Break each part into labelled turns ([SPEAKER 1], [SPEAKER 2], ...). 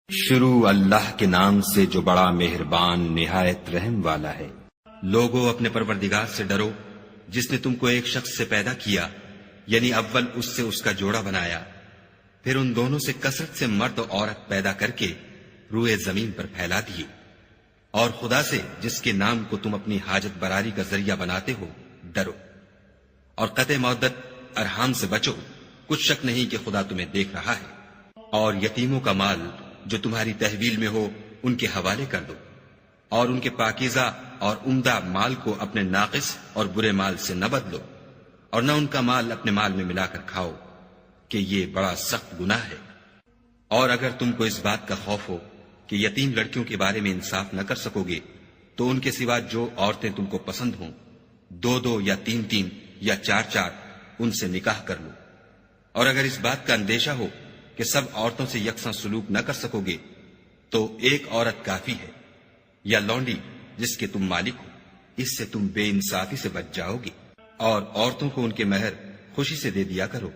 [SPEAKER 1] شروع اللہ کے نام سے جو بڑا مہربان نہایت رحم والا ہے۔ لوگو اپنے پروردگار سے ڈرو جس نے تم کو ایک شخص سے پیدا کیا، یعنی اول اس سے اس کا جوڑا بنایا، پھر ان دونوں سے کثرت سے مرد و عورت پیدا کر کے روئے زمین پر پھیلا دیے، اور خدا سے جس کے نام کو تم اپنی حاجت براری کا ذریعہ بناتے ہو ڈرو، اور قطع مودت ارحام سے بچو، کچھ شک نہیں کہ خدا تمہیں دیکھ رہا ہے۔ اور یتیموں کا مال جو تمہاری تحویل میں ہو ان کے حوالے کر دو، اور ان کے پاکیزہ اور عمدہ مال کو اپنے ناقص اور برے مال سے نہ بدلو، اور نہ ان کا مال اپنے مال میں ملا کر کھاؤ کہ یہ بڑا سخت گناہ ہے۔ اور اگر تم کو اس بات کا خوف ہو کہ یتیم لڑکیوں کے بارے میں انصاف نہ کر سکو گے تو ان کے سوا جو عورتیں تم کو پسند ہوں، 2 یا 3 یا 4 ان سے نکاح کر لو۔ اور اگر اس بات کا اندیشہ ہو کہ سب عورتوں سے یکساں سلوک نہ کر سکو گے تو ایک عورت کافی ہے، یا لونڈی جس کے تم مالک ہو، اس سے تم بے انصافی سے بچ جاؤ گے۔ اور عورتوں کو ان کے مہر خوشی سے دے دیا کرو،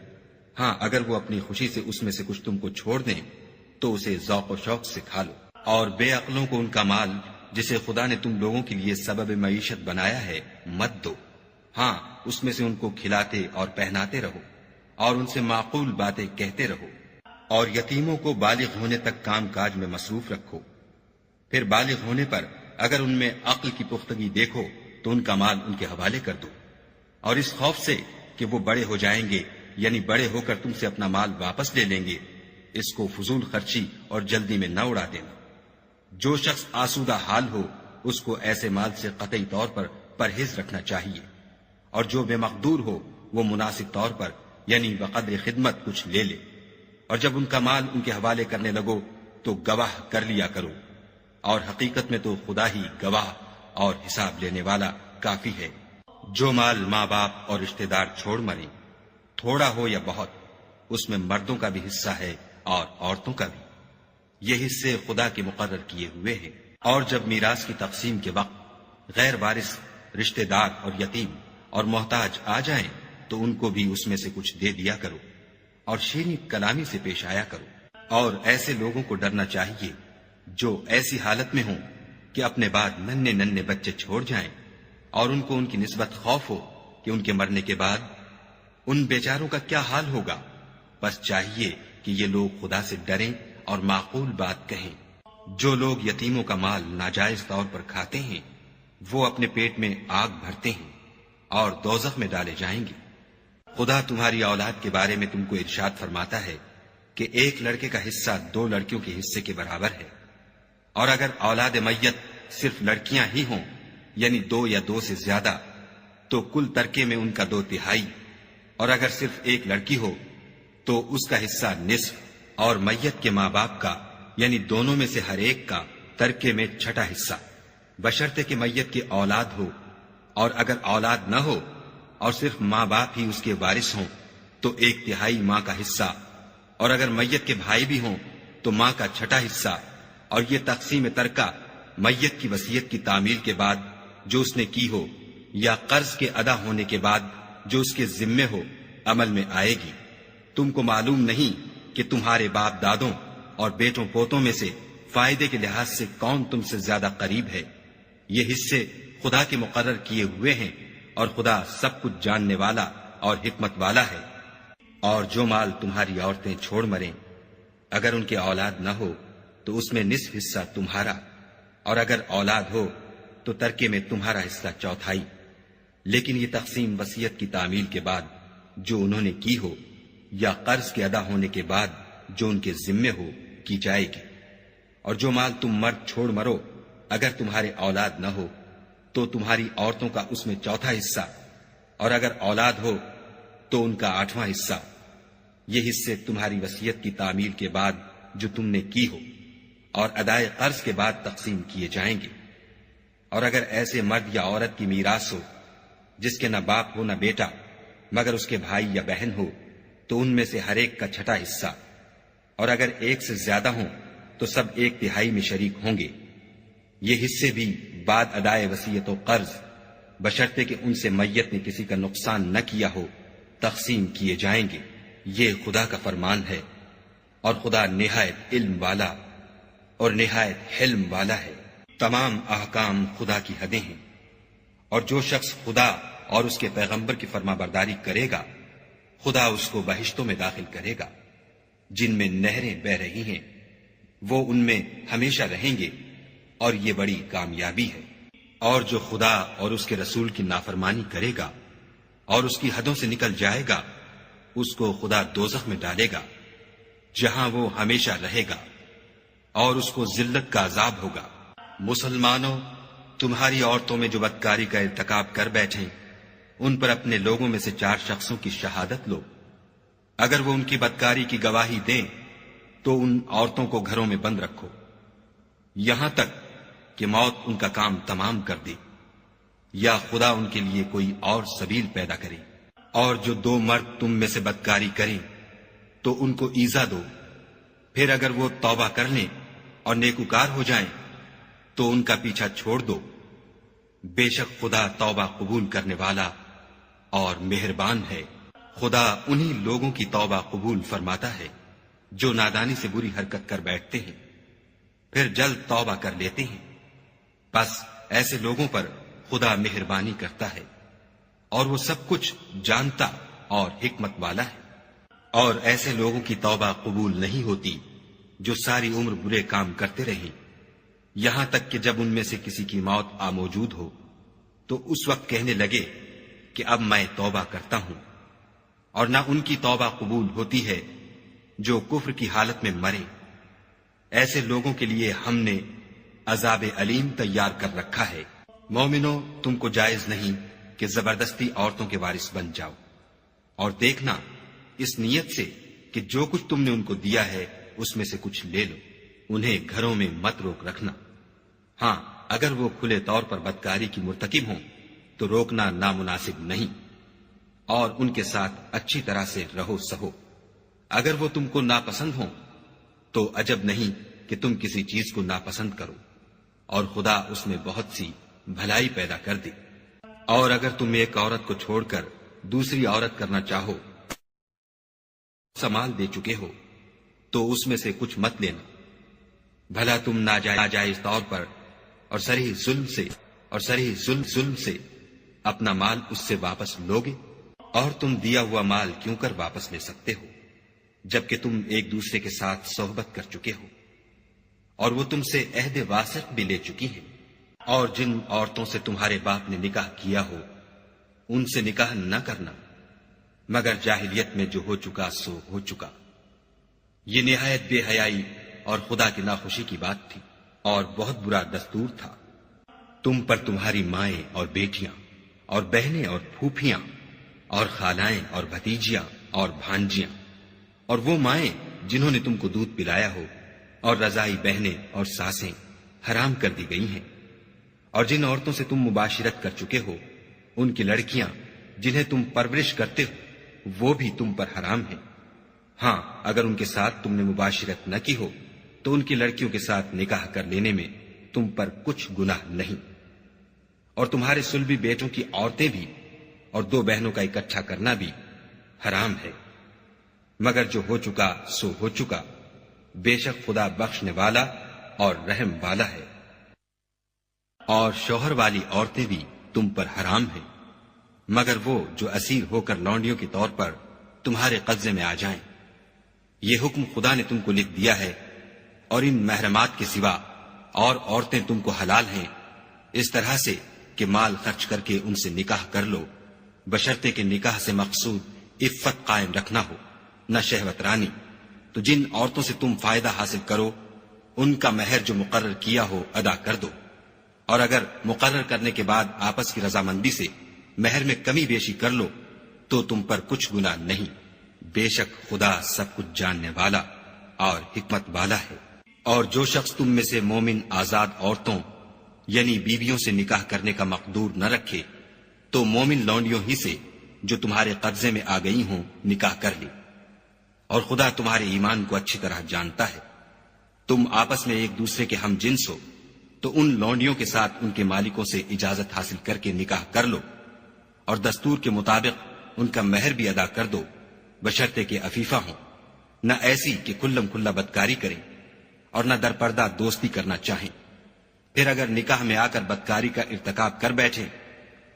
[SPEAKER 1] ہاں اگر وہ اپنی خوشی سے اس میں سے کچھ تم کو چھوڑ دیں تو اسے ذوق و شوق سے کھا لو۔ اور بے عقلوں کو ان کا مال جسے خدا نے تم لوگوں کے لیے سبب معیشت بنایا ہے مت دو، ہاں اس میں سے ان کو کھلاتے اور پہناتے رہو، اور ان سے معقول باتیں کہتے رہو۔ اور یتیموں کو بالغ ہونے تک کام کاج میں مصروف رکھو، پھر بالغ ہونے پر اگر ان میں عقل کی پختگی دیکھو تو ان کا مال ان کے حوالے کر دو، اور اس خوف سے کہ وہ بڑے ہو جائیں گے، یعنی بڑے ہو کر تم سے اپنا مال واپس لے لیں گے، اس کو فضول خرچی اور جلدی میں نہ اڑا دینا۔ جو شخص آسودہ حال ہو اس کو ایسے مال سے قطعی طور پر پرہیز رکھنا چاہیے، اور جو بے مقدور ہو وہ مناسب طور پر یعنی بقدر خدمت کچھ لے لے، اور جب ان کا مال ان کے حوالے کرنے لگو تو گواہ کر لیا کرو، اور حقیقت میں تو خدا ہی گواہ اور حساب لینے والا کافی ہے۔ جو مال ماں باپ اور رشتہ دار چھوڑ مریں، تھوڑا ہو یا بہت، اس میں مردوں کا بھی حصہ ہے اور عورتوں کا بھی، یہ حصے خدا کے مقرر کیے ہوئے ہیں۔ اور جب میراث کی تقسیم کے وقت غیر وارث رشتہ دار اور یتیم اور محتاج آ جائیں تو ان کو بھی اس میں سے کچھ دے دیا کرو، اور شیریں کلامی سے پیش آیا کرو۔ اور ایسے لوگوں کو ڈرنا چاہیے جو ایسی حالت میں ہوں کہ اپنے بعد ننھے بچے چھوڑ جائیں، اور ان کو ان کی نسبت خوف ہو کہ ان کے مرنے کے بعد ان بیچاروں کا کیا حال ہوگا۔ بس چاہیے کہ یہ لوگ خدا سے ڈریں اور معقول بات کہیں۔ جو لوگ یتیموں کا مال ناجائز طور پر کھاتے ہیں وہ اپنے پیٹ میں آگ بھرتے ہیں اور دوزخ میں ڈالے جائیں گے۔ خدا تمہاری اولاد کے بارے میں تم کو ارشاد فرماتا ہے کہ ایک لڑکے کا حصہ 2 لڑکیوں کے حصے کے برابر ہے، اور اگر اولاد میت صرف لڑکیاں ہی ہوں یعنی 2 یا 2 سے زیادہ تو کل ترکے میں ان کا 2/3، اور اگر صرف ایک لڑکی ہو تو اس کا حصہ نصف، اور میت کے ماں باپ کا یعنی دونوں میں سے ہر ایک کا ترکے میں 6واں حصہ، بشرطے کہ میت کی اولاد ہو، اور اگر اولاد نہ ہو اور صرف ماں باپ ہی اس کے وارث ہوں تو 1/3 ماں کا حصہ، اور اگر میت کے بھائی بھی ہوں تو ماں کا 6واں حصہ۔ اور یہ تقسیم ترکہ میت کی وصیت کی تعمیل کے بعد جو اس نے کی ہو یا قرض کے ادا ہونے کے بعد جو اس کے ذمے ہو عمل میں آئے گی۔ تم کو معلوم نہیں کہ تمہارے باپ دادوں اور بیٹوں پوتوں میں سے فائدے کے لحاظ سے کون تم سے زیادہ قریب ہے۔ یہ حصے خدا کے مقرر کیے ہوئے ہیں، اور خدا سب کچھ جاننے والا اور حکمت والا ہے۔ اور جو مال تمہاری عورتیں چھوڑ مریں، اگر ان کے اولاد نہ ہو تو اس میں نصف حصہ تمہارا، اور اگر اولاد ہو تو ترکے میں تمہارا حصہ 1/4۔ لیکن یہ تقسیم وصیت کی تعمیل کے بعد جو انہوں نے کی ہو یا قرض کے ادا ہونے کے بعد جو ان کے ذمے ہو کی جائے گی۔ اور جو مال تم مرد چھوڑ مرو اگر تمہارے اولاد نہ ہو تو تمہاری عورتوں کا اس میں 4واں حصہ، اور اگر اولاد ہو تو ان کا 8واں حصہ۔ یہ حصے تمہاری وصیت کی تعمیل کے بعد جو تم نے کی ہو اور ادائے قرض کے بعد تقسیم کیے جائیں گے۔ اور اگر ایسے مرد یا عورت کی میراث ہو جس کے نہ باپ ہو نہ بیٹا مگر اس کے بھائی یا بہن ہو تو ان میں سے ہر ایک کا 6واں حصہ، اور اگر ایک سے زیادہ ہوں تو سب 1/3 میں شریک ہوں گے۔ یہ حصے بھی بعد ادائے وصیت و قرض بشرطے کہ ان سے میت نے کسی کا نقصان نہ کیا ہو تقسیم کیے جائیں گے۔ یہ خدا کا فرمان ہے، اور خدا نہایت علم والا اور نہایت حلم والا ہے۔ تمام احکام خدا کی حدیں ہیں، اور جو شخص خدا اور اس کے پیغمبر کی فرما برداری کرے گا خدا اس کو بہشتوں میں داخل کرے گا جن میں نہریں بہ رہی ہیں، وہ ان میں ہمیشہ رہیں گے، اور یہ بڑی کامیابی ہے۔ اور جو خدا اور اس کے رسول کی نافرمانی کرے گا اور اس کی حدوں سے نکل جائے گا اس کو خدا دوزخ میں ڈالے گا جہاں وہ ہمیشہ رہے گا، اور اس کو ذلت کا عذاب ہوگا۔ مسلمانوں، تمہاری عورتوں میں جو بدکاری کا ارتکاب کر بیٹھیں ان پر اپنے لوگوں میں سے 4 شخصوں کی شہادت لو۔ اگر وہ ان کی بدکاری کی گواہی دیں تو ان عورتوں کو گھروں میں بند رکھو یہاں تک کہ موت ان کا کام تمام کر دے، یا خدا ان کے لیے کوئی اور سبیل پیدا کرے۔ اور جو 2 مرد تم میں سے بدکاری کریں تو ان کو ایذا دو، پھر اگر وہ توبہ کر لیں اور نیکوکار ہو جائیں تو ان کا پیچھا چھوڑ دو۔ بے شک خدا توبہ قبول کرنے والا اور مہربان ہے۔ خدا انہی لوگوں کی توبہ قبول فرماتا ہے جو نادانی سے بری حرکت کر بیٹھتے ہیں پھر جلد توبہ کر لیتے ہیں، بس ایسے لوگوں پر خدا مہربانی کرتا ہے، اور وہ سب کچھ جانتا اور حکمت والا ہے۔ اور ایسے لوگوں کی توبہ قبول نہیں ہوتی جو ساری عمر برے کام کرتے رہیں، یہاں تک کہ جب ان میں سے کسی کی موت آ موجود ہو تو اس وقت کہنے لگے کہ اب میں توبہ کرتا ہوں۔ اور نہ ان کی توبہ قبول ہوتی ہے جو کفر کی حالت میں مرے۔ ایسے لوگوں کے لیے ہم نے عذاب علیم تیار کر رکھا ہے۔ مومنوں، تم کو جائز نہیں کہ زبردستی عورتوں کے وارث بن جاؤ، اور دیکھنا اس نیت سے کہ جو کچھ تم نے ان کو دیا ہے اس میں سے کچھ لے لو۔ انہیں گھروں میں مت روک رکھنا، ہاں اگر وہ کھلے طور پر بدکاری کی مرتکب ہوں تو روکنا نامناسب نہیں، اور ان کے ساتھ اچھی طرح سے رہو سہو۔ اگر وہ تم کو ناپسند ہوں تو عجب نہیں کہ تم کسی چیز کو ناپسند کرو، اور خدا اس میں بہت سی بھلائی پیدا کر دے۔ اور اگر تم ایک عورت کو چھوڑ کر دوسری عورت کرنا چاہو، سمال دے چکے ہو تو اس میں سے کچھ مت لینا، بھلا تم ناجائز طور پر اور صریح ظلم سے اپنا مال اس سے واپس لوگے؟ اور تم دیا ہوا مال کیوں کر واپس لے سکتے ہو جبکہ تم ایک دوسرے کے ساتھ صحبت کر چکے ہو، اور وہ تم سے عہد واسق بھی لے چکی ہیں۔ اور جن عورتوں سے تمہارے باپ نے نکاح کیا ہو ان سے نکاح نہ کرنا مگر جاہلیت میں جو ہو چکا سو ہو چکا۔ یہ نہایت بے حیائی اور خدا کی ناخوشی کی بات تھی، اور بہت برا دستور تھا۔ تم پر تمہاری مائیں اور بیٹیاں اور بہنیں اور پھوپھیاں اور خالائیں اور بھتیجیاں اور بھانجیاں، اور وہ مائیں جنہوں نے تم کو دودھ پلایا ہو، اور رضائی بہنیں اور ساسیں حرام کر دی گئی ہیں۔ اور جن عورتوں سے تم مباشرت کر چکے ہو ان کی لڑکیاں جنہیں تم پرورش کرتے ہو وہ بھی تم پر حرام ہیں، ہاں اگر ان کے ساتھ تم نے مباشرت نہ کی ہو تو ان کی لڑکیوں کے ساتھ نکاح کر لینے میں تم پر کچھ گناہ نہیں۔ اور تمہارے صلبی بیٹوں کی عورتیں بھی اور 2 بہنوں کا اکٹھا کرنا بھی حرام ہے، مگر جو ہو چکا سو ہو چکا، بے شک خدا بخشنے والا اور رحم والا ہے۔ اور شوہر والی عورتیں بھی تم پر حرام ہیں مگر وہ جو اسیر ہو کر لونڈیوں کے طور پر تمہارے قبضے میں آ جائیں۔ یہ حکم خدا نے تم کو لکھ دیا ہے، اور ان محرمات کے سوا اور عورتیں تم کو حلال ہیں، اس طرح سے کہ مال خرچ کر کے ان سے نکاح کر لو، بشرطے کہ نکاح سے مقصود عفت قائم رکھنا ہو، نہ شہوت رانی۔ تو جن عورتوں سے تم فائدہ حاصل کرو ان کا مہر جو مقرر کیا ہو ادا کر دو، اور اگر مقرر کرنے کے بعد آپس کی رضامندی سے مہر میں کمی بیشی کر لو تو تم پر کچھ گناہ نہیں، بے شک خدا سب کچھ جاننے والا اور حکمت والا ہے۔ اور جو شخص تم میں سے مومن آزاد عورتوں یعنی بیویوں سے نکاح کرنے کا مقدور نہ رکھے تو مومن لونڈیوں ہی سے جو تمہارے قبضے میں آ گئی ہوں نکاح کر لے، اور خدا تمہارے ایمان کو اچھی طرح جانتا ہے۔ تم آپس میں ایک دوسرے کے ہم جنس ہو، تو ان لونڈیوں کے ساتھ ان کے مالکوں سے اجازت حاصل کر کے نکاح کر لو، اور دستور کے مطابق ان کا مہر بھی ادا کر دو، بشرطے کہ عفیفہ ہوں، نہ ایسی کہ کھلم کھلا بدکاری کریں اور نہ در پردہ دوستی کرنا چاہیں۔ پھر اگر نکاح میں آ کر بدکاری کا ارتکاب کر بیٹھے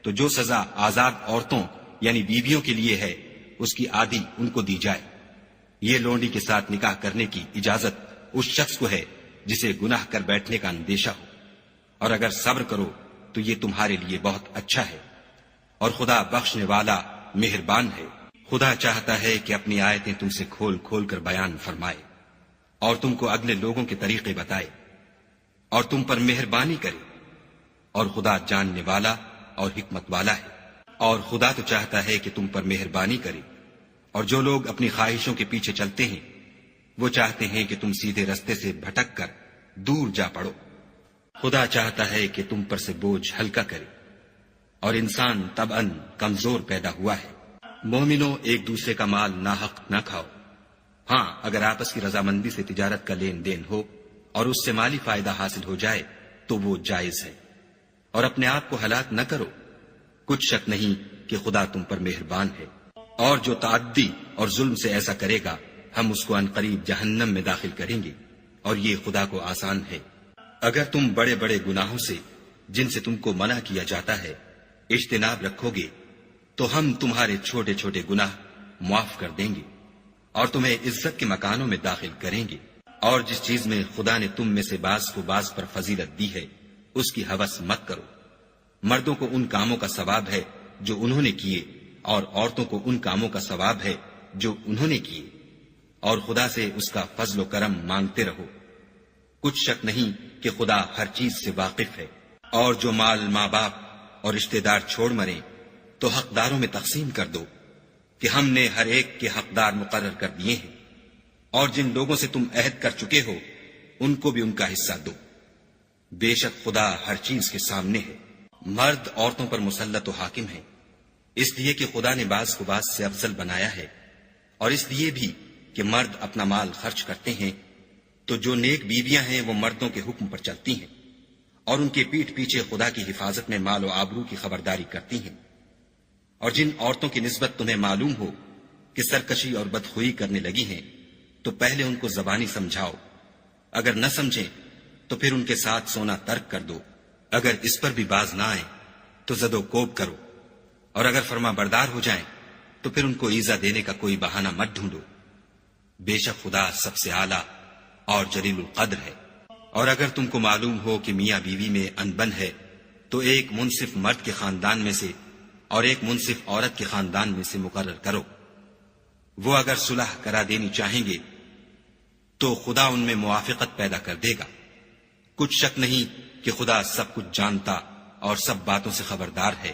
[SPEAKER 1] تو جو سزا آزاد عورتوں یعنی بیویوں کے لیے ہے اس کی آدھی ان کو دی جائے۔ یہ لونڈی کے ساتھ نکاح کرنے کی اجازت اس شخص کو ہے جسے گناہ کر بیٹھنے کا اندیشہ ہو، اور اگر صبر کرو تو یہ تمہارے لیے بہت اچھا ہے، اور خدا بخشنے والا مہربان ہے۔ خدا چاہتا ہے کہ اپنی آیتیں تم سے کھول کھول کر بیان فرمائے اور تم کو اگلے لوگوں کے طریقے بتائے اور تم پر مہربانی کرے، اور خدا جاننے والا اور حکمت والا ہے۔ اور خدا تو چاہتا ہے کہ تم پر مہربانی کرے، اور جو لوگ اپنی خواہشوں کے پیچھے چلتے ہیں وہ چاہتے ہیں کہ تم سیدھے رستے سے بھٹک کر دور جا پڑو۔ خدا چاہتا ہے کہ تم پر سے بوجھ ہلکا کرے، اور انسان طبعاً کمزور پیدا ہوا ہے۔ مومنوں، ایک دوسرے کا مال ناحق نہ کھاؤ، ہاں اگر آپس کی رضامندی سے تجارت کا لین دین ہو اور اس سے مالی فائدہ حاصل ہو جائے تو وہ جائز ہے، اور اپنے آپ کو ہلاک نہ کرو، کچھ شک نہیں کہ خدا تم پر مہربان ہے۔ اور جو تعدی اور ظلم سے ایسا کرے گا ہم اس کو عنقریب جہنم میں داخل کریں گے، اور یہ خدا کو آسان ہے۔ اگر تم بڑے بڑے گناہوں سے جن سے تم کو منع کیا جاتا ہے اجتناب رکھو گے تو ہم تمہارے چھوٹے چھوٹے گناہ معاف کر دیں گے اور تمہیں عزت کے مکانوں میں داخل کریں گے۔ اور جس چیز میں خدا نے تم میں سے بعض کو بعض پر فضیلت دی ہے اس کی ہوس مت کرو۔ مردوں کو ان کاموں کا ثواب ہے جو انہوں نے کیے، اور عورتوں کو ان کاموں کا ثواب ہے جو انہوں نے کیے، اور خدا سے اس کا فضل و کرم مانگتے رہو۔ کچھ شک نہیں کہ خدا ہر چیز سے واقف ہے۔ اور جو مال ماں باپ اور رشتہ دار چھوڑ مریں تو حقداروں میں تقسیم کر دو کہ ہم نے ہر ایک کے حقدار مقرر کر دیے ہیں، اور جن لوگوں سے تم عہد کر چکے ہو ان کو بھی ان کا حصہ دو۔ بے شک خدا ہر چیز کے سامنے ہے۔ مرد عورتوں پر مسلط و حاکم ہے، اس لیے کہ خدا نے بعض کو بعض سے افضل بنایا ہے، اور اس لیے بھی کہ مرد اپنا مال خرچ کرتے ہیں تو جو نیک بیویاں ہیں وہ مردوں کے حکم پر چلتی ہیں اور ان کے پیٹھ پیچھے خدا کی حفاظت میں مال و آبرو کی خبرداری کرتی ہیں۔ اور جن عورتوں کی نسبت تمہیں معلوم ہو کہ سرکشی اور بدخوئی کرنے لگی ہیں تو پہلے ان کو زبانی سمجھاؤ، اگر نہ سمجھیں تو پھر ان کے ساتھ سونا ترک کر دو۔ اگر اس پر بھی باز نہ آئیں تو زد و کوب کرو، اور اگر فرما بردار ہو جائیں تو پھر ان کو ایذا دینے کا کوئی بہانہ مت ڈھونڈو۔ بے شک خدا سب سے اعلیٰ اور جلیل القدر ہے۔ اور اگر تم کو معلوم ہو کہ میاں بیوی میں انبن ہے تو ایک منصف مرد کے خاندان میں سے اور ایک منصف عورت کے خاندان میں سے مقرر کرو۔ وہ اگر صلح کرا دینی چاہیں گے تو خدا ان میں موافقت پیدا کر دے گا۔ کچھ شک نہیں کہ خدا سب کچھ جانتا اور سب باتوں سے خبردار ہے۔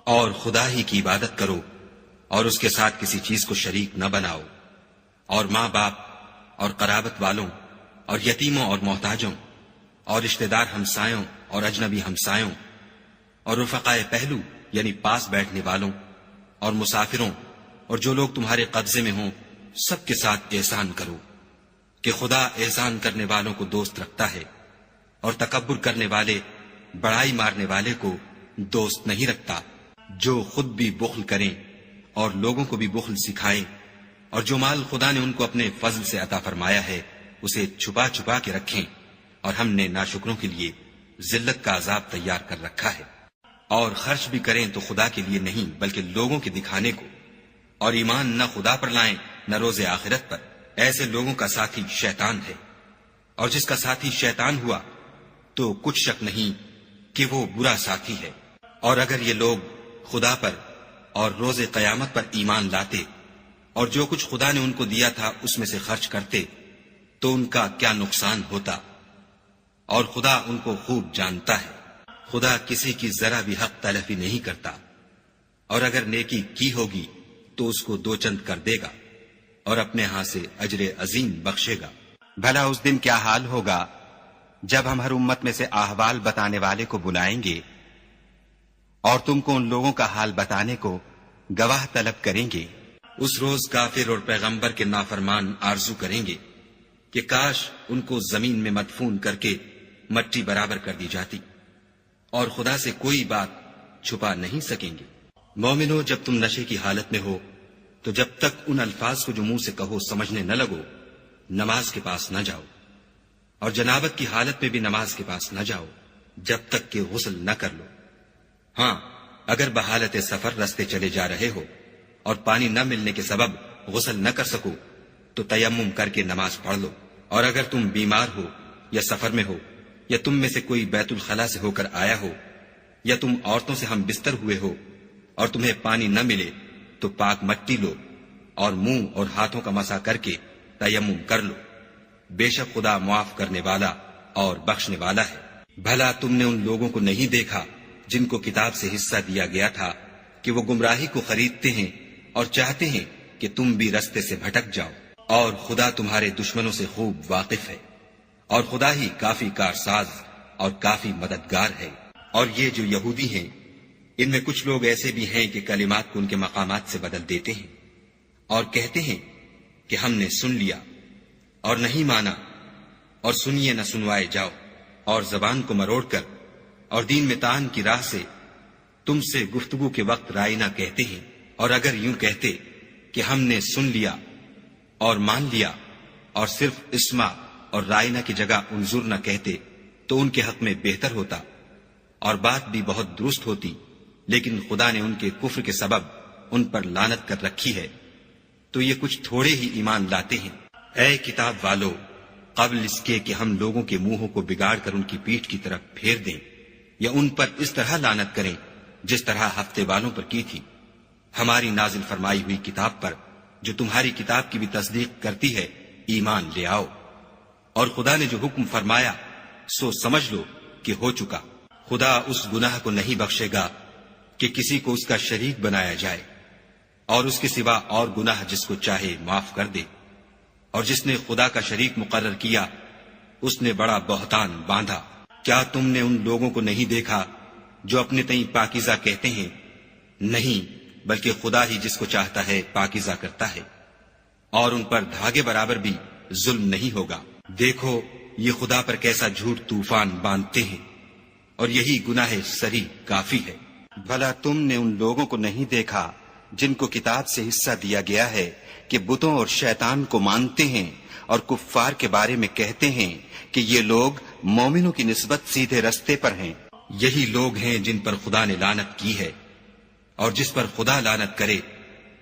[SPEAKER 1] اور خدا ہی کی عبادت کرو اور اس کے ساتھ کسی چیز کو شریک نہ بناؤ، اور ماں باپ اور قرابت والوں اور یتیموں اور محتاجوں اور رشتہ دار ہمسایوں اور اجنبی ہمسایوں اور رفقائے پہلو یعنی پاس بیٹھنے والوں اور مسافروں اور جو لوگ تمہارے قبضے میں ہوں سب کے ساتھ احسان کرو، کہ خدا احسان کرنے والوں کو دوست رکھتا ہے اور تکبر کرنے والے بڑائی مارنے والے کو دوست نہیں رکھتا۔ جو خود بھی بخل کریں اور لوگوں کو بھی بخل سکھائیں، اور جو مال خدا نے ان کو اپنے فضل سے عطا فرمایا ہے اسے چھپا چھپا کے رکھیں، اور ہم نے ناشکروں کے لیے ذلت کا عذاب تیار کر رکھا ہے۔ اور خرچ بھی کریں تو خدا کے لیے نہیں بلکہ لوگوں کے دکھانے کو، اور ایمان نہ خدا پر لائیں نہ روز آخرت پر، ایسے لوگوں کا ساتھی شیطان ہے، اور جس کا ساتھی شیطان ہوا تو کچھ شک نہیں کہ وہ برا ساتھی ہے۔ اور اگر یہ لوگ خدا پر اور روز قیامت پر ایمان لاتے اور جو کچھ خدا نے ان کو دیا تھا اس میں سے خرچ کرتے تو ان کا کیا نقصان ہوتا، اور خدا ان کو خوب جانتا ہے۔ خدا کسی کی ذرا بھی حق تلفی نہیں کرتا، اور اگر نیکی کی ہوگی تو اس کو دو چند کر دے گا اور اپنے ہاں سے اجر عظیم بخشے گا۔
[SPEAKER 2] بھلا اس دن کیا حال ہوگا جب ہم ہر امت میں سے احوال بتانے والے کو بلائیں گے اور تم کو ان لوگوں کا حال بتانے کو گواہ طلب کریں گے۔
[SPEAKER 1] اس روز کافر اور پیغمبر کے نافرمان آرزو کریں گے کہ کاش ان کو زمین میں مدفون کر کے مٹی برابر کر دی جاتی، اور خدا سے کوئی بات چھپا نہیں سکیں گے۔ مومنو، جب تم نشے کی حالت میں ہو تو جب تک ان الفاظ کو جو منہ سے کہو سمجھنے نہ لگو، نماز کے پاس نہ جاؤ، اور جنابت کی حالت میں بھی نماز کے پاس نہ جاؤ جب تک کہ غسل نہ کر لو۔ ہاں، اگر بحالت سفر رستے چلے جا رہے ہو اور پانی نہ ملنے کے سبب غسل نہ کر سکو تو تیمم کر کے نماز پڑھ لو، اور اگر تم بیمار ہو یا سفر میں ہو یا تم میں سے کوئی بیت الخلا سے ہو کر آیا ہو یا تم عورتوں سے ہم بستر ہوئے ہو اور تمہیں پانی نہ ملے تو پاک مٹی لو اور منہ اور ہاتھوں کا مسح کر کے تیمم کر لو، بے شک خدا معاف کرنے والا اور بخشنے والا ہے۔ بھلا تم نے ان لوگوں کو نہیں دیکھا جن کو کتاب سے حصہ دیا گیا تھا کہ وہ گمراہی کو خریدتے ہیں اور چاہتے ہیں کہ تم بھی رستے سے بھٹک جاؤ، اور خدا تمہارے دشمنوں سے خوب واقف ہے، اور خدا ہی کافی کارساز اور کافی مددگار ہے۔ اور یہ جو یہودی ہیں، ان میں کچھ لوگ ایسے بھی ہیں کہ کلمات کو ان کے مقامات سے بدل دیتے ہیں اور کہتے ہیں کہ ہم نے سن لیا اور نہیں مانا، اور سنیے نہ سنوائے جاؤ، اور زبان کو مروڑ کر اور دین میں طعن کی راہ سے تم سے گفتگو کے وقت رائے نہ کہتے ہیں، اور اگر یوں کہتے کہ ہم نے سن لیا اور مان لیا اور صرف اسمع اور رائنا کی جگہ انظر نہ کہتے تو ان کے حق میں بہتر ہوتا اور بات بھی بہت درست ہوتی، لیکن خدا نے ان کے کفر کے سبب ان پر لعنت کر رکھی ہے، تو یہ کچھ تھوڑے ہی ایمان لاتے ہیں۔ اے کتاب والو، قبل اس کے کہ ہم لوگوں کے منہوں کو بگاڑ کر ان کی پیٹھ کی طرف پھیر دیں یا ان پر اس طرح لعنت کریں جس طرح ہفتے والوں پر کی تھی، ہماری نازل فرمائی ہوئی کتاب پر جو تمہاری کتاب کی بھی تصدیق کرتی ہے ایمان لے آؤ، اور خدا نے جو حکم فرمایا سو سمجھ لو کہ ہو چکا۔ خدا اس گناہ کو نہیں بخشے گا کہ کسی کو اس کا شریک بنایا جائے، اور اس کے سوا اور گناہ جس کو چاہے معاف کر دے، اور جس نے خدا کا شریک مقرر کیا اس نے بڑا بہتان باندھا۔ کیا تم نے ان لوگوں کو نہیں دیکھا جو اپنے تئیں پاکیزہ کہتے ہیں؟ نہیں، بلکہ خدا ہی جس کو چاہتا ہے پاکیزہ کرتا ہے، اور ان پر دھاگے برابر بھی ظلم نہیں ہوگا۔ دیکھو یہ خدا پر کیسا جھوٹ طوفان باندھتے ہیں، اور یہی گناہ سری کافی ہے۔
[SPEAKER 2] بھلا تم نے ان لوگوں کو نہیں دیکھا جن کو کتاب سے حصہ دیا گیا ہے کہ بتوں اور شیطان کو مانتے ہیں اور کفار کے بارے میں کہتے ہیں کہ یہ لوگ مومنوں کی نسبت سیدھے رستے پر ہیں؟
[SPEAKER 1] یہی لوگ ہیں جن پر خدا نے لعنت کی ہے، اور جس پر خدا لعنت کرے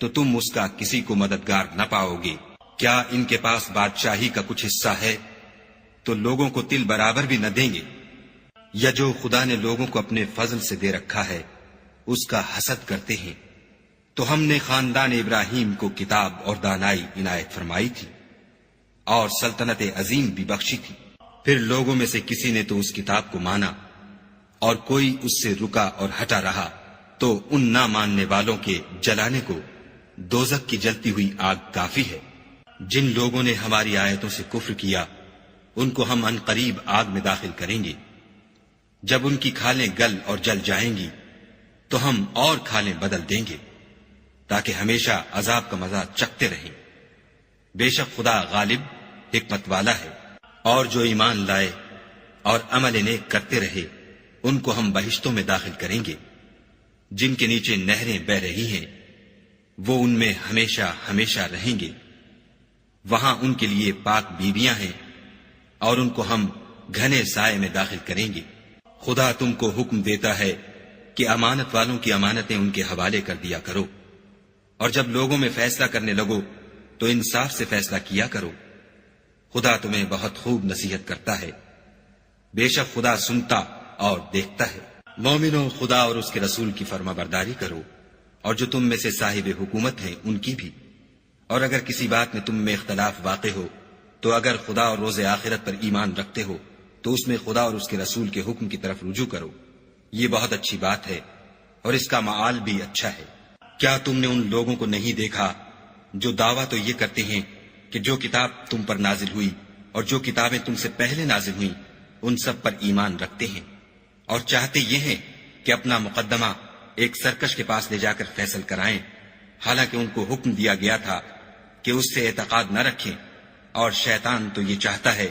[SPEAKER 1] تو تم اس کا کسی کو مددگار نہ پاؤ گے۔ کیا ان کے پاس بادشاہی کا کچھ حصہ ہے تو لوگوں کو تل برابر بھی نہ دیں گے؟ یا جو خدا نے لوگوں کو اپنے فضل سے دے رکھا ہے اس کا حسد کرتے ہیں؟ تو ہم نے خاندان ابراہیم کو کتاب اور دانائی عنایت فرمائی تھی اور سلطنت عظیم بھی بخشی تھی۔ پھر لوگوں میں سے کسی نے تو اس کتاب کو مانا اور کوئی اس سے رکا اور ہٹا رہا، تو ان نہ ماننے والوں کے جلانے کو دوزخ کی جلتی ہوئی آگ کافی ہے۔ جن لوگوں نے ہماری آیتوں سے کفر کیا ان کو ہم عنقریب آگ میں داخل کریں گے، جب ان کی کھالیں گل اور جل جائیں گی تو ہم اور کھالیں بدل دیں گے تاکہ ہمیشہ عذاب کا مزہ چکھتے رہیں۔ بے شک خدا غالب حکمت والا ہے۔ اور جو ایمان لائے اور عمل نیک کرتے رہے ان کو ہم بہشتوں میں داخل کریں گے جن کے نیچے نہریں بہ رہی ہیں، وہ ان میں ہمیشہ ہمیشہ رہیں گے۔ وہاں ان کے لیے پاک بیویاں ہیں اور ان کو ہم گھنے سائے میں داخل کریں گے۔ خدا تم کو حکم دیتا ہے کہ امانت والوں کی امانتیں ان کے حوالے کر دیا کرو، اور جب لوگوں میں فیصلہ کرنے لگو تو انصاف سے فیصلہ کیا کرو۔ خدا تمہیں بہت خوب نصیحت کرتا ہے، بے شک خدا سنتا اور دیکھتا ہے۔ مومنو، خدا اور اس کے رسول کی فرما برداری کرو، اور جو تم میں سے صاحب حکومت ہیں ان کی بھی، اور اگر کسی بات میں تم میں اختلاف واقع ہو تو اگر خدا اور روز آخرت پر ایمان رکھتے ہو تو اس میں خدا اور اس کے رسول کے حکم کی طرف رجوع کرو، یہ بہت اچھی بات ہے اور اس کا معال بھی اچھا ہے۔ کیا تم نے ان لوگوں کو نہیں دیکھا جو دعویٰ تو یہ کرتے ہیں کہ جو کتاب تم پر نازل ہوئی اور جو کتابیں تم سے پہلے نازل ہوئیں ان سب پر ایمان رکھتے ہیں، اور چاہتے یہ ہیں کہ اپنا مقدمہ ایک سرکش کے پاس لے جا کر فیصل کرائیں، حالانکہ ان کو حکم دیا گیا تھا کہ اس سے اعتقاد نہ رکھیں، اور شیطان تو یہ چاہتا ہے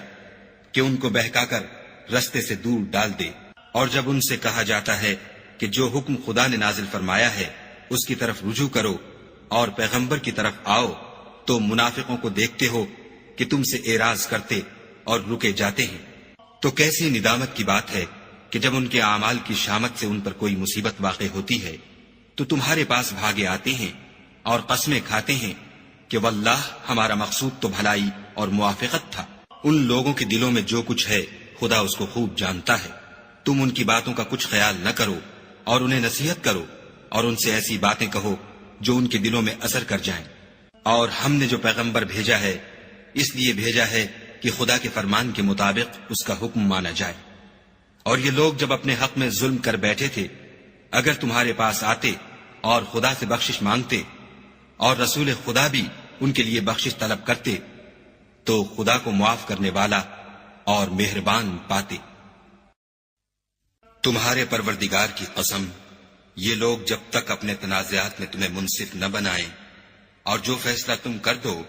[SPEAKER 1] کہ ان کو بہکا کر رستے سے دور ڈال دے۔ اور جب ان سے کہا جاتا ہے کہ جو حکم خدا نے نازل فرمایا ہے اس کی طرف رجوع کرو اور پیغمبر کی طرف آؤ، تو منافقوں کو دیکھتے ہو کہ تم سے اعراض کرتے اور رکے جاتے ہیں۔ تو کیسی ندامت کی بات ہے کہ جب ان کے اعمال کی شامت سے ان پر کوئی مصیبت واقع ہوتی ہے تو تمہارے پاس بھاگے آتے ہیں اور قسمیں کھاتے ہیں کہ واللہ ہمارا مقصود تو بھلائی اور موافقت تھا۔ ان لوگوں کے دلوں میں جو کچھ ہے خدا اس کو خوب جانتا ہے۔ تم ان کی باتوں کا کچھ خیال نہ کرو اور انہیں نصیحت کرو اور ان سے ایسی باتیں کہو جو ان کے دلوں میں اثر کر جائیں۔ اور ہم نے جو پیغمبر بھیجا ہے اس لیے بھیجا ہے کہ خدا کے فرمان کے مطابق اس کا حکم مانا جائے۔ اور یہ لوگ جب اپنے حق میں ظلم کر بیٹھے تھے اگر تمہارے پاس آتے اور خدا سے بخشش مانگتے اور رسول خدا بھی ان کے لیے بخشش طلب کرتے تو خدا کو معاف کرنے والا اور مہربان پاتے۔ تمہارے پروردگار کی قسم، یہ لوگ جب تک اپنے تنازعات میں تمہیں منصف نہ بنائیں اور جو فیصلہ تم کر دو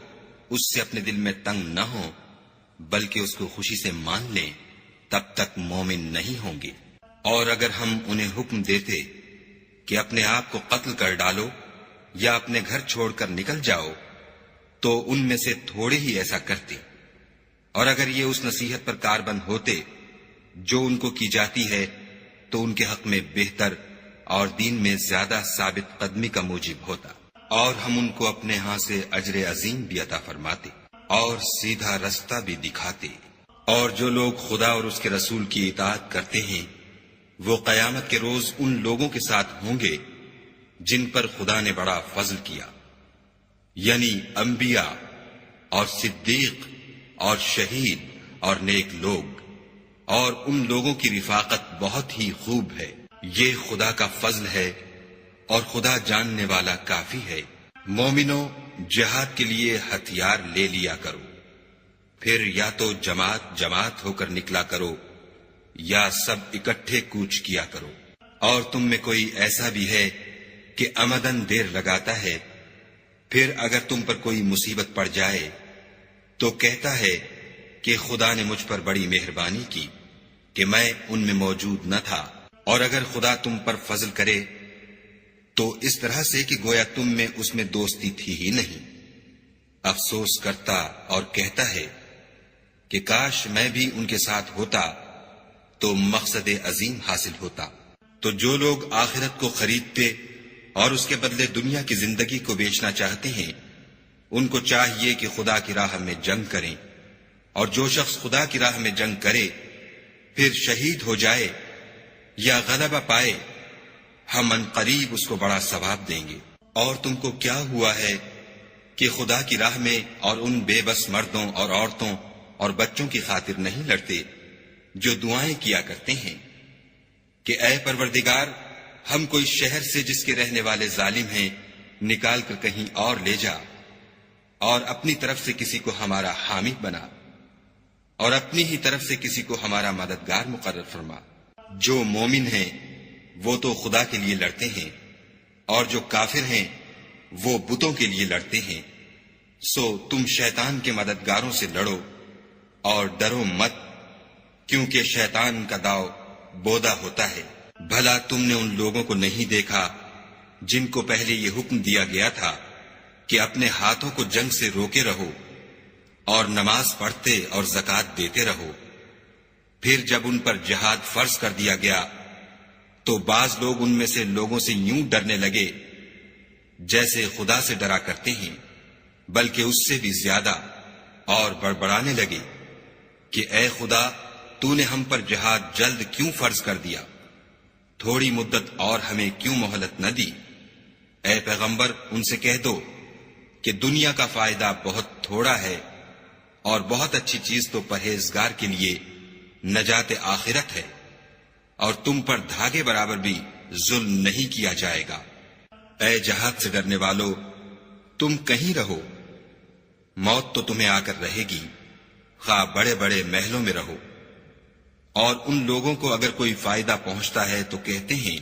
[SPEAKER 1] اس سے اپنے دل میں تنگ نہ ہو بلکہ اس کو خوشی سے مان لیں، تب تک مومن نہیں ہوں گے۔ اور اگر ہم انہیں حکم دیتے کہ اپنے آپ کو قتل کر ڈالو یا اپنے گھر چھوڑ کر نکل جاؤ تو ان میں سے تھوڑے ہی ایسا کرتے، اور اگر یہ اس نصیحت پر کاربند ہوتے جو ان کو کی جاتی ہے تو ان کے حق میں بہتر اور دین میں زیادہ ثابت قدمی کا موجب ہوتا، اور ہم ان کو اپنے ہاں سے اجر عظیم بھی عطا فرماتے اور سیدھا رستہ بھی دکھاتے۔ اور جو لوگ خدا اور اس کے رسول کی اطاعت کرتے ہیں وہ قیامت کے روز ان لوگوں کے ساتھ ہوں گے جن پر خدا نے بڑا فضل کیا، یعنی انبیاء اور صدیق اور شہید اور نیک لوگ، اور ان لوگوں کی رفاقت بہت ہی خوب ہے۔ یہ خدا کا فضل ہے اور خدا جاننے والا کافی ہے۔ مومنوں، جہاد کے لیے ہتھیار لے لیا کرو، پھر یا تو جماعت جماعت ہو کر نکلا کرو یا سب اکٹھے کوچ کیا کرو۔ اور تم میں کوئی ایسا بھی ہے کہ عمدن دیر لگاتا ہے، پھر اگر تم پر کوئی مصیبت پڑ جائے تو کہتا ہے کہ خدا نے مجھ پر بڑی مہربانی کی کہ میں ان میں موجود نہ تھا۔ اور اگر خدا تم پر فضل کرے تو اس طرح سے کہ گویا تم میں اس میں دوستی تھی ہی نہیں۔ افسوس کرتا اور کہتا ہے کہ کاش میں بھی ان کے ساتھ ہوتا تو مقصد عظیم حاصل ہوتا۔ تو جو لوگ آخرت کو خریدتے اور اس کے بدلے دنیا کی زندگی کو بیچنا چاہتے ہیں ان کو چاہیے کہ خدا کی راہ میں جنگ کریں، اور جو شخص خدا کی راہ میں جنگ کرے پھر شہید ہو جائے یا غلبہ پائے ہم ان قریب اس کو بڑا ثواب دیں گے۔ اور تم کو کیا ہوا ہے کہ خدا کی راہ میں اور ان بے بس مردوں اور عورتوں اور بچوں کی خاطر نہیں لڑتے جو دعائیں کیا کرتے ہیں کہ اے پروردگار ہم کوئی شہر سے جس کے رہنے والے ظالم ہیں نکال کر کہیں اور لے جا، اور اپنی طرف سے کسی کو ہمارا حامی بنا، اور اپنی ہی طرف سے کسی کو ہمارا مددگار مقرر فرما۔ جو مومن ہیں وہ تو خدا کے لیے لڑتے ہیں، اور جو کافر ہیں وہ بتوں کے لیے لڑتے ہیں۔ سو تم شیطان کے مددگاروں سے لڑو اور ڈرو مت، کیونکہ شیطان کا داؤ بودا ہوتا ہے۔ بھلا تم نے ان لوگوں کو نہیں دیکھا جن کو پہلے یہ حکم دیا گیا تھا کہ اپنے ہاتھوں کو جنگ سے روکے رہو اور نماز پڑھتے اور زکوٰۃ دیتے رہو، پھر جب ان پر جہاد فرض کر دیا گیا تو بعض لوگ ان میں سے لوگوں سے یوں ڈرنے لگے جیسے خدا سے ڈرا کرتے ہیں، بلکہ اس سے بھی زیادہ، اور بڑبڑانے لگے کہ اے خدا تو نے ہم پر جہاد جلد کیوں فرض کر دیا، تھوڑی مدت اور ہمیں کیوں مہلت نہ دی۔ اے پیغمبر ان سے کہہ دو کہ دنیا کا فائدہ بہت تھوڑا ہے اور بہت اچھی چیز تو پرہیزگار کے لیے نجات آخرت ہے، اور تم پر دھاگے برابر بھی ظلم نہیں کیا جائے گا۔ اے جہاد سے ڈرنے والو، تم کہیں رہو، موت تو تمہیں آ کر رہے گی، خواہ بڑے بڑے محلوں میں رہو۔ اور ان لوگوں کو اگر کوئی فائدہ پہنچتا ہے تو کہتے ہیں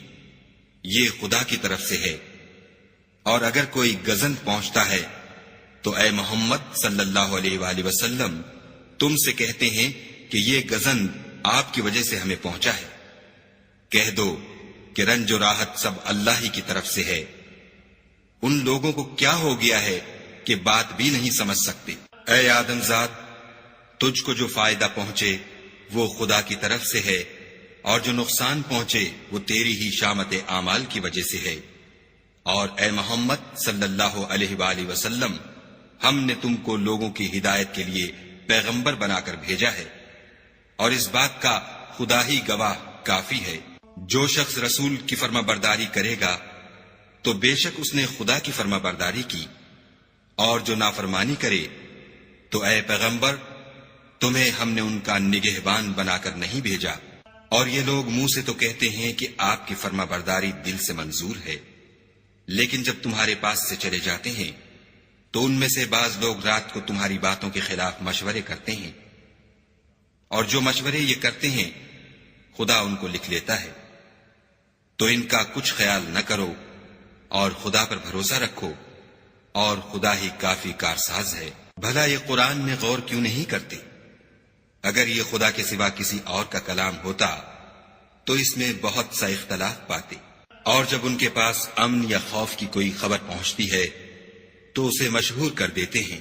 [SPEAKER 1] یہ خدا کی طرف سے ہے، اور اگر کوئی گزن پہنچتا ہے تو اے محمد صلی اللہ علیہ وآلہ وسلم تم سے کہتے ہیں کہ یہ گزن آپ کی وجہ سے ہمیں پہنچا ہے۔ کہہ دو کہ رنج و راحت سب اللہ ہی کی طرف سے ہے۔ ان لوگوں کو کیا ہو گیا ہے کہ بات بھی نہیں سمجھ سکتے۔ اے آدم ذات، تجھ کو جو فائدہ پہنچے وہ خدا کی طرف سے ہے، اور جو نقصان پہنچے وہ تیری ہی شامت اعمال کی وجہ سے ہے۔ اور اے محمد صلی اللہ علیہ وآلہ وسلم، ہم نے تم کو لوگوں کی ہدایت کے لیے پیغمبر بنا کر بھیجا ہے، اور اس بات کا خدا ہی گواہ کافی ہے۔ جو شخص رسول کی فرما برداری کرے گا تو بے شک اس نے خدا کی فرما برداری کی، اور جو نافرمانی کرے تو اے پیغمبر تمہیں ہم نے ان کا نگہبان بنا کر نہیں بھیجا۔ اور یہ لوگ منہ سے تو کہتے ہیں کہ آپ کی فرما برداری دل سے منظور ہے، لیکن جب تمہارے پاس سے چلے جاتے ہیں تو ان میں سے بعض لوگ رات کو تمہاری باتوں کے خلاف مشورے کرتے ہیں، اور جو مشورے یہ کرتے ہیں خدا ان کو لکھ لیتا ہے۔ تو ان کا کچھ خیال نہ کرو اور خدا پر بھروسہ رکھو، اور خدا ہی کافی کارساز ہے۔ بھلا یہ قرآن میں غور کیوں نہیں کرتے؟ اگر یہ خدا کے سوا کسی اور کا کلام ہوتا تو اس میں بہت سا اختلاف پاتے۔ اور جب ان کے پاس امن یا خوف کی کوئی خبر پہنچتی ہے تو اسے مشہور کر دیتے ہیں،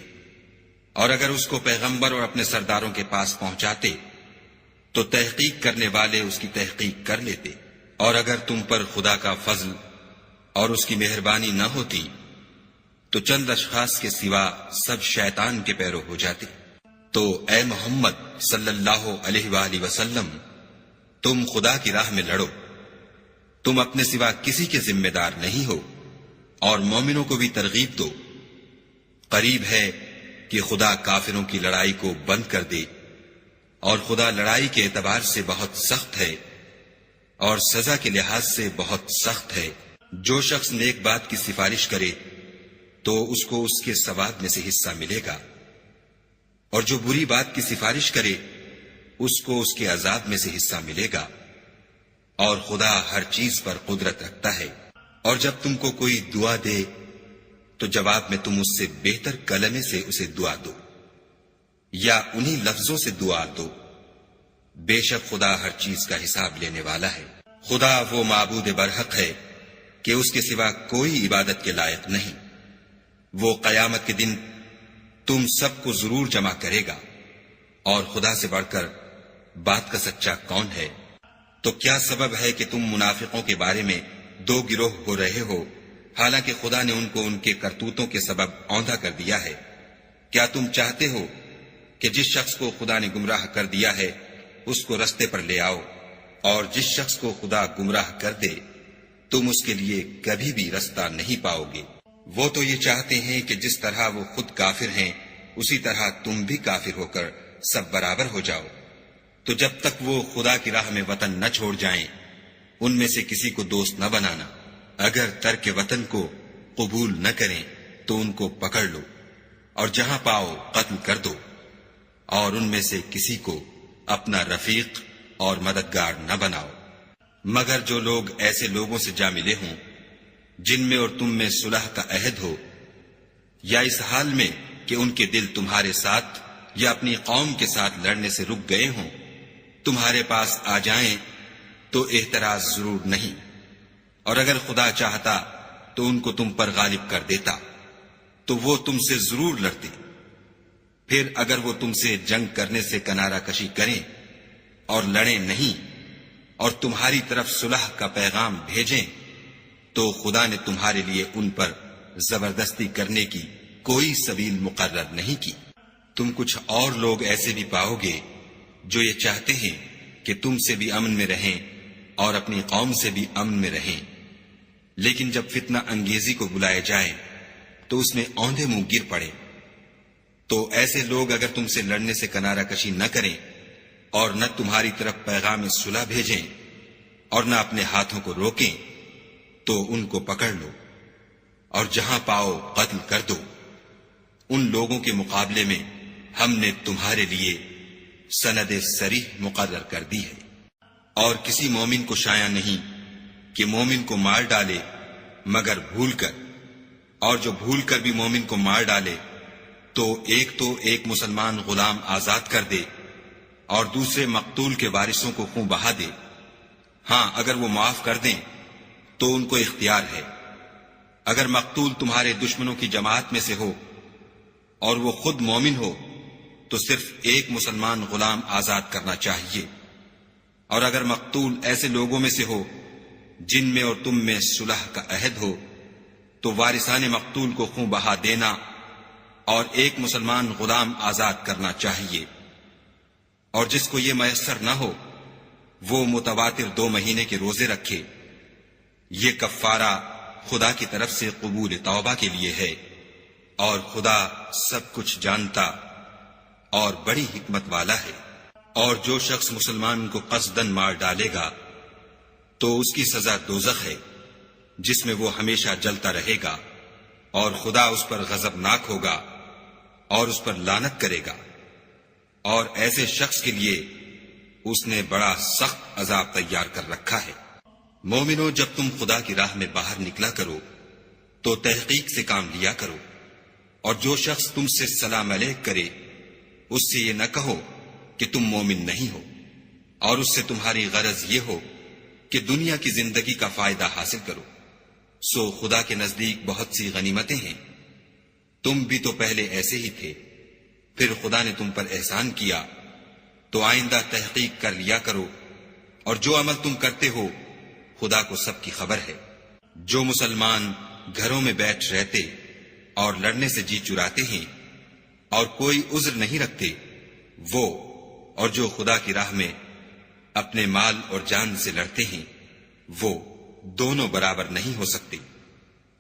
[SPEAKER 1] اور اگر اس کو پیغمبر اور اپنے سرداروں کے پاس پہنچاتے تو تحقیق کرنے والے اس کی تحقیق کر لیتے۔ اور اگر تم پر خدا کا فضل اور اس کی مہربانی نہ ہوتی تو چند اشخاص کے سوا سب شیطان کے پیرو ہو جاتے۔ تو اے محمد صلی اللہ علیہ وآلہ وسلم، تم خدا کی راہ میں لڑو، تم اپنے سوا کسی کے ذمہ دار نہیں ہو، اور مومنوں کو بھی ترغیب دو۔ قریب ہے کہ خدا کافروں کی لڑائی کو بند کر دے، اور خدا لڑائی کے اعتبار سے بہت سخت ہے اور سزا کے لحاظ سے بہت سخت ہے۔ جو شخص نیک بات کی سفارش کرے تو اس کو اس کے ثواب میں سے حصہ ملے گا، اور جو بری بات کی سفارش کرے اس کو اس کے عذاب میں سے حصہ ملے گا، اور خدا ہر چیز پر قدرت رکھتا ہے۔ اور جب تم کو کوئی دعا دے تو جواب میں تم اس سے بہتر کلمے سے اسے دعا دو، یا انہی لفظوں سے دعا دو۔ بے شک خدا ہر چیز کا حساب لینے والا ہے۔ خدا وہ معبود برحق ہے کہ اس کے سوا کوئی عبادت کے لائق نہیں۔ وہ قیامت کے دن تم سب کو ضرور جمع کرے گا، اور خدا سے بڑھ کر بات کا سچا کون ہے؟ تو کیا سبب ہے کہ تم منافقوں کے بارے میں دو گروہ ہو رہے ہو، حالانکہ خدا نے ان کو ان کے کرتوتوں کے سبب اوندھا کر دیا ہے؟ کیا تم چاہتے ہو کہ جس شخص کو خدا نے گمراہ کر دیا ہے اس کو رستے پر لے آؤ، اور جس شخص کو خدا گمراہ کر دے تم اس کے لیے کبھی بھی رستہ نہیں پاؤ گے؟ وہ تو یہ چاہتے ہیں کہ جس طرح وہ خود کافر ہیں اسی طرح تم بھی کافر ہو کر سب برابر ہو جاؤ۔ تو جب تک وہ خدا کی راہ میں وطن نہ چھوڑ جائیں ان میں سے کسی کو دوست نہ بنانا۔ اگر ترک وطن کو قبول نہ کریں تو ان کو پکڑ لو، اور جہاں پاؤ قتل کر دو، اور ان میں سے کسی کو اپنا رفیق اور مددگار نہ بناؤ، مگر جو لوگ ایسے لوگوں سے جا ملے ہوں جن میں اور تم میں صلح کا عہد ہو، یا اس حال میں کہ ان کے دل تمہارے ساتھ یا اپنی قوم کے ساتھ لڑنے سے رک گئے ہوں، تمہارے پاس آ جائیں تو اعتراض ضرور نہیں، اور اگر خدا چاہتا تو ان کو تم پر غالب کر دیتا تو وہ تم سے ضرور لڑتے۔ پھر اگر وہ تم سے جنگ کرنے سے کنارہ کشی کریں اور لڑیں نہیں اور تمہاری طرف صلح کا پیغام بھیجیں تو خدا نے تمہارے لیے ان پر زبردستی کرنے کی کوئی سبیل مقرر نہیں کی۔ تم کچھ اور لوگ ایسے بھی پاؤ گے جو یہ چاہتے ہیں کہ تم سے بھی امن میں رہیں اور اپنی قوم سے بھی امن میں رہیں، لیکن جب فتنہ انگیزی کو بلائے جائیں تو اس میں اوندھے منہ گر پڑے۔ تو ایسے لوگ اگر تم سے لڑنے سے کنارہ کشی نہ کریں اور نہ تمہاری طرف پیغام صلح بھیجیں اور نہ اپنے ہاتھوں کو روکیں تو ان کو پکڑ لو، اور جہاں پاؤ قتل کر دو۔ ان لوگوں کے مقابلے میں ہم نے تمہارے لیے سند صریح مقرر کر دی ہے، اور کسی مومن کو شایع نہیں کہ مومن کو مار ڈالے مگر بھول کر، اور جو بھول کر بھی مومن کو مار ڈالے تو ایک مسلمان غلام آزاد کر دے، اور دوسرے مقتول کے وارثوں کو خون بہا دے، ہاں اگر وہ معاف کر دیں تو ان کو اختیار ہے۔ اگر مقتول تمہارے دشمنوں کی جماعت میں سے ہو اور وہ خود مومن ہو تو صرف ایک مسلمان غلام آزاد کرنا چاہیے، اور اگر مقتول ایسے لوگوں میں سے ہو جن میں اور تم میں صلح کا عہد ہو تو وارثان مقتول کو خون بہا دینا اور ایک مسلمان غلام آزاد کرنا چاہیے، اور جس کو یہ میسر نہ ہو وہ متواتر 2 مہینے کے روزے رکھے۔ یہ کفارہ خدا کی طرف سے قبول توبہ کے لیے ہے، اور خدا سب کچھ جانتا اور بڑی حکمت والا ہے۔ اور جو شخص مسلمان کو قصدن مار ڈالے گا تو اس کی سزا دوزخ ہے، جس میں وہ ہمیشہ جلتا رہے گا، اور خدا اس پر غضبناک ہوگا اور اس پر لعنت کرے گا، اور ایسے شخص کے لیے اس نے بڑا سخت عذاب تیار کر رکھا ہے۔ مومنو، جب تم خدا کی راہ میں باہر نکلا کرو تو تحقیق سے کام لیا کرو، اور جو شخص تم سے سلام علیک کرے اس سے یہ نہ کہو کہ تم مومن نہیں ہو، اور اس سے تمہاری غرض یہ ہو کہ دنیا کی زندگی کا فائدہ حاصل کرو۔ سو خدا کے نزدیک بہت سی غنیمتیں ہیں، تم بھی تو پہلے ایسے ہی تھے، پھر خدا نے تم پر احسان کیا، تو آئندہ تحقیق کر لیا کرو، اور جو عمل تم کرتے ہو خدا کو سب کی خبر ہے۔ جو مسلمان گھروں میں بیٹھ رہتے اور لڑنے سے جی چراتے ہیں اور کوئی عذر نہیں رکھتے، وہ اور جو خدا کی راہ میں اپنے مال اور جان سے لڑتے ہیں وہ دونوں برابر نہیں ہو سکتے۔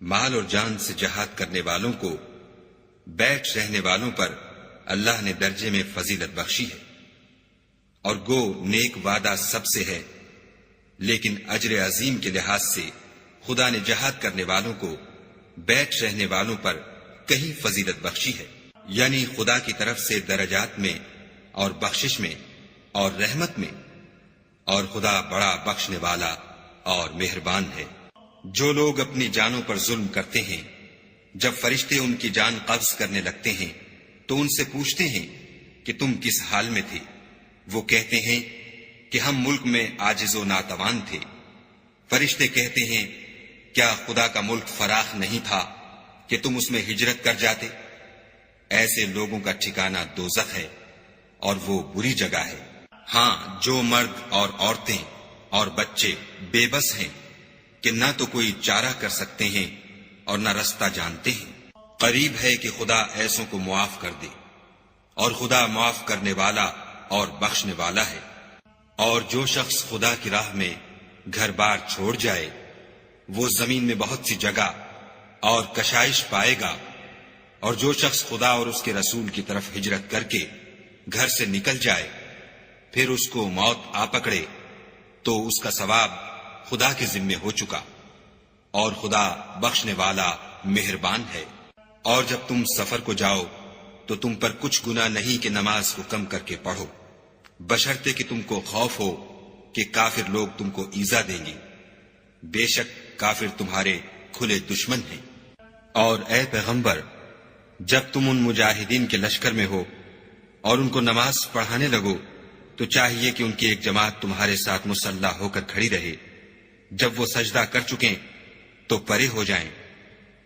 [SPEAKER 1] مال اور جان سے جہاد کرنے والوں کو بیٹھ رہنے والوں پر اللہ نے درجے میں فضیلت بخشی ہے، اور گو نیک وعدہ سب سے ہے، لیکن اجر عظیم کے لحاظ سے خدا نے جہاد کرنے والوں کو بیٹھ رہنے والوں پر کہیں فضیلت بخشی ہے، یعنی خدا کی طرف سے درجات میں اور بخشش میں اور رحمت میں، اور خدا بڑا بخشنے والا اور مہربان ہے۔ جو لوگ اپنی جانوں پر ظلم کرتے ہیں، جب فرشتے ان کی جان قبض کرنے لگتے ہیں تو ان سے پوچھتے ہیں کہ تم کس حال میں تھے؟ وہ کہتے ہیں کہ ہم ملک میں عاجز و ناتوان تھے۔ فرشتے کہتے ہیں کیا خدا کا ملک فراخ نہیں تھا کہ تم اس میں ہجرت کر جاتے؟ ایسے لوگوں کا ٹھکانہ دوزخ ہے اور وہ بری جگہ ہے۔ ہاں، جو مرد اور عورتیں اور بچے بے بس ہیں کہ نہ تو کوئی چارہ کر سکتے ہیں اور نہ رستہ جانتے ہیں، قریب ہے کہ خدا ایسوں کو معاف کر دے، اور خدا معاف کرنے والا اور بخشنے والا ہے۔ اور جو شخص خدا کی راہ میں گھر بار چھوڑ جائے وہ زمین میں بہت سی جگہ اور کشائش پائے گا، اور جو شخص خدا اور اس کے رسول کی طرف ہجرت کر کے گھر سے نکل جائے پھر اس کو موت آ پکڑے تو اس کا ثواب خدا کے ذمے ہو چکا، اور خدا بخشنے والا مہربان ہے۔ اور جب تم سفر کو جاؤ تو تم پر کچھ گناہ نہیں کہ نماز کو کم کر کے پڑھو، بشرطے کہ تم کو خوف ہو کہ کافر لوگ تم کو ایذا دیں گے، بے شک کافر تمہارے کھلے دشمن ہیں۔ اور اے پیغمبر، جب تم ان مجاہدین کے لشکر میں ہو اور ان کو نماز پڑھانے لگو تو چاہیے کہ ان کی ایک جماعت تمہارے ساتھ مسلح ہو کر کھڑی رہے، جب وہ سجدہ کر چکیں تو پرے ہو جائیں،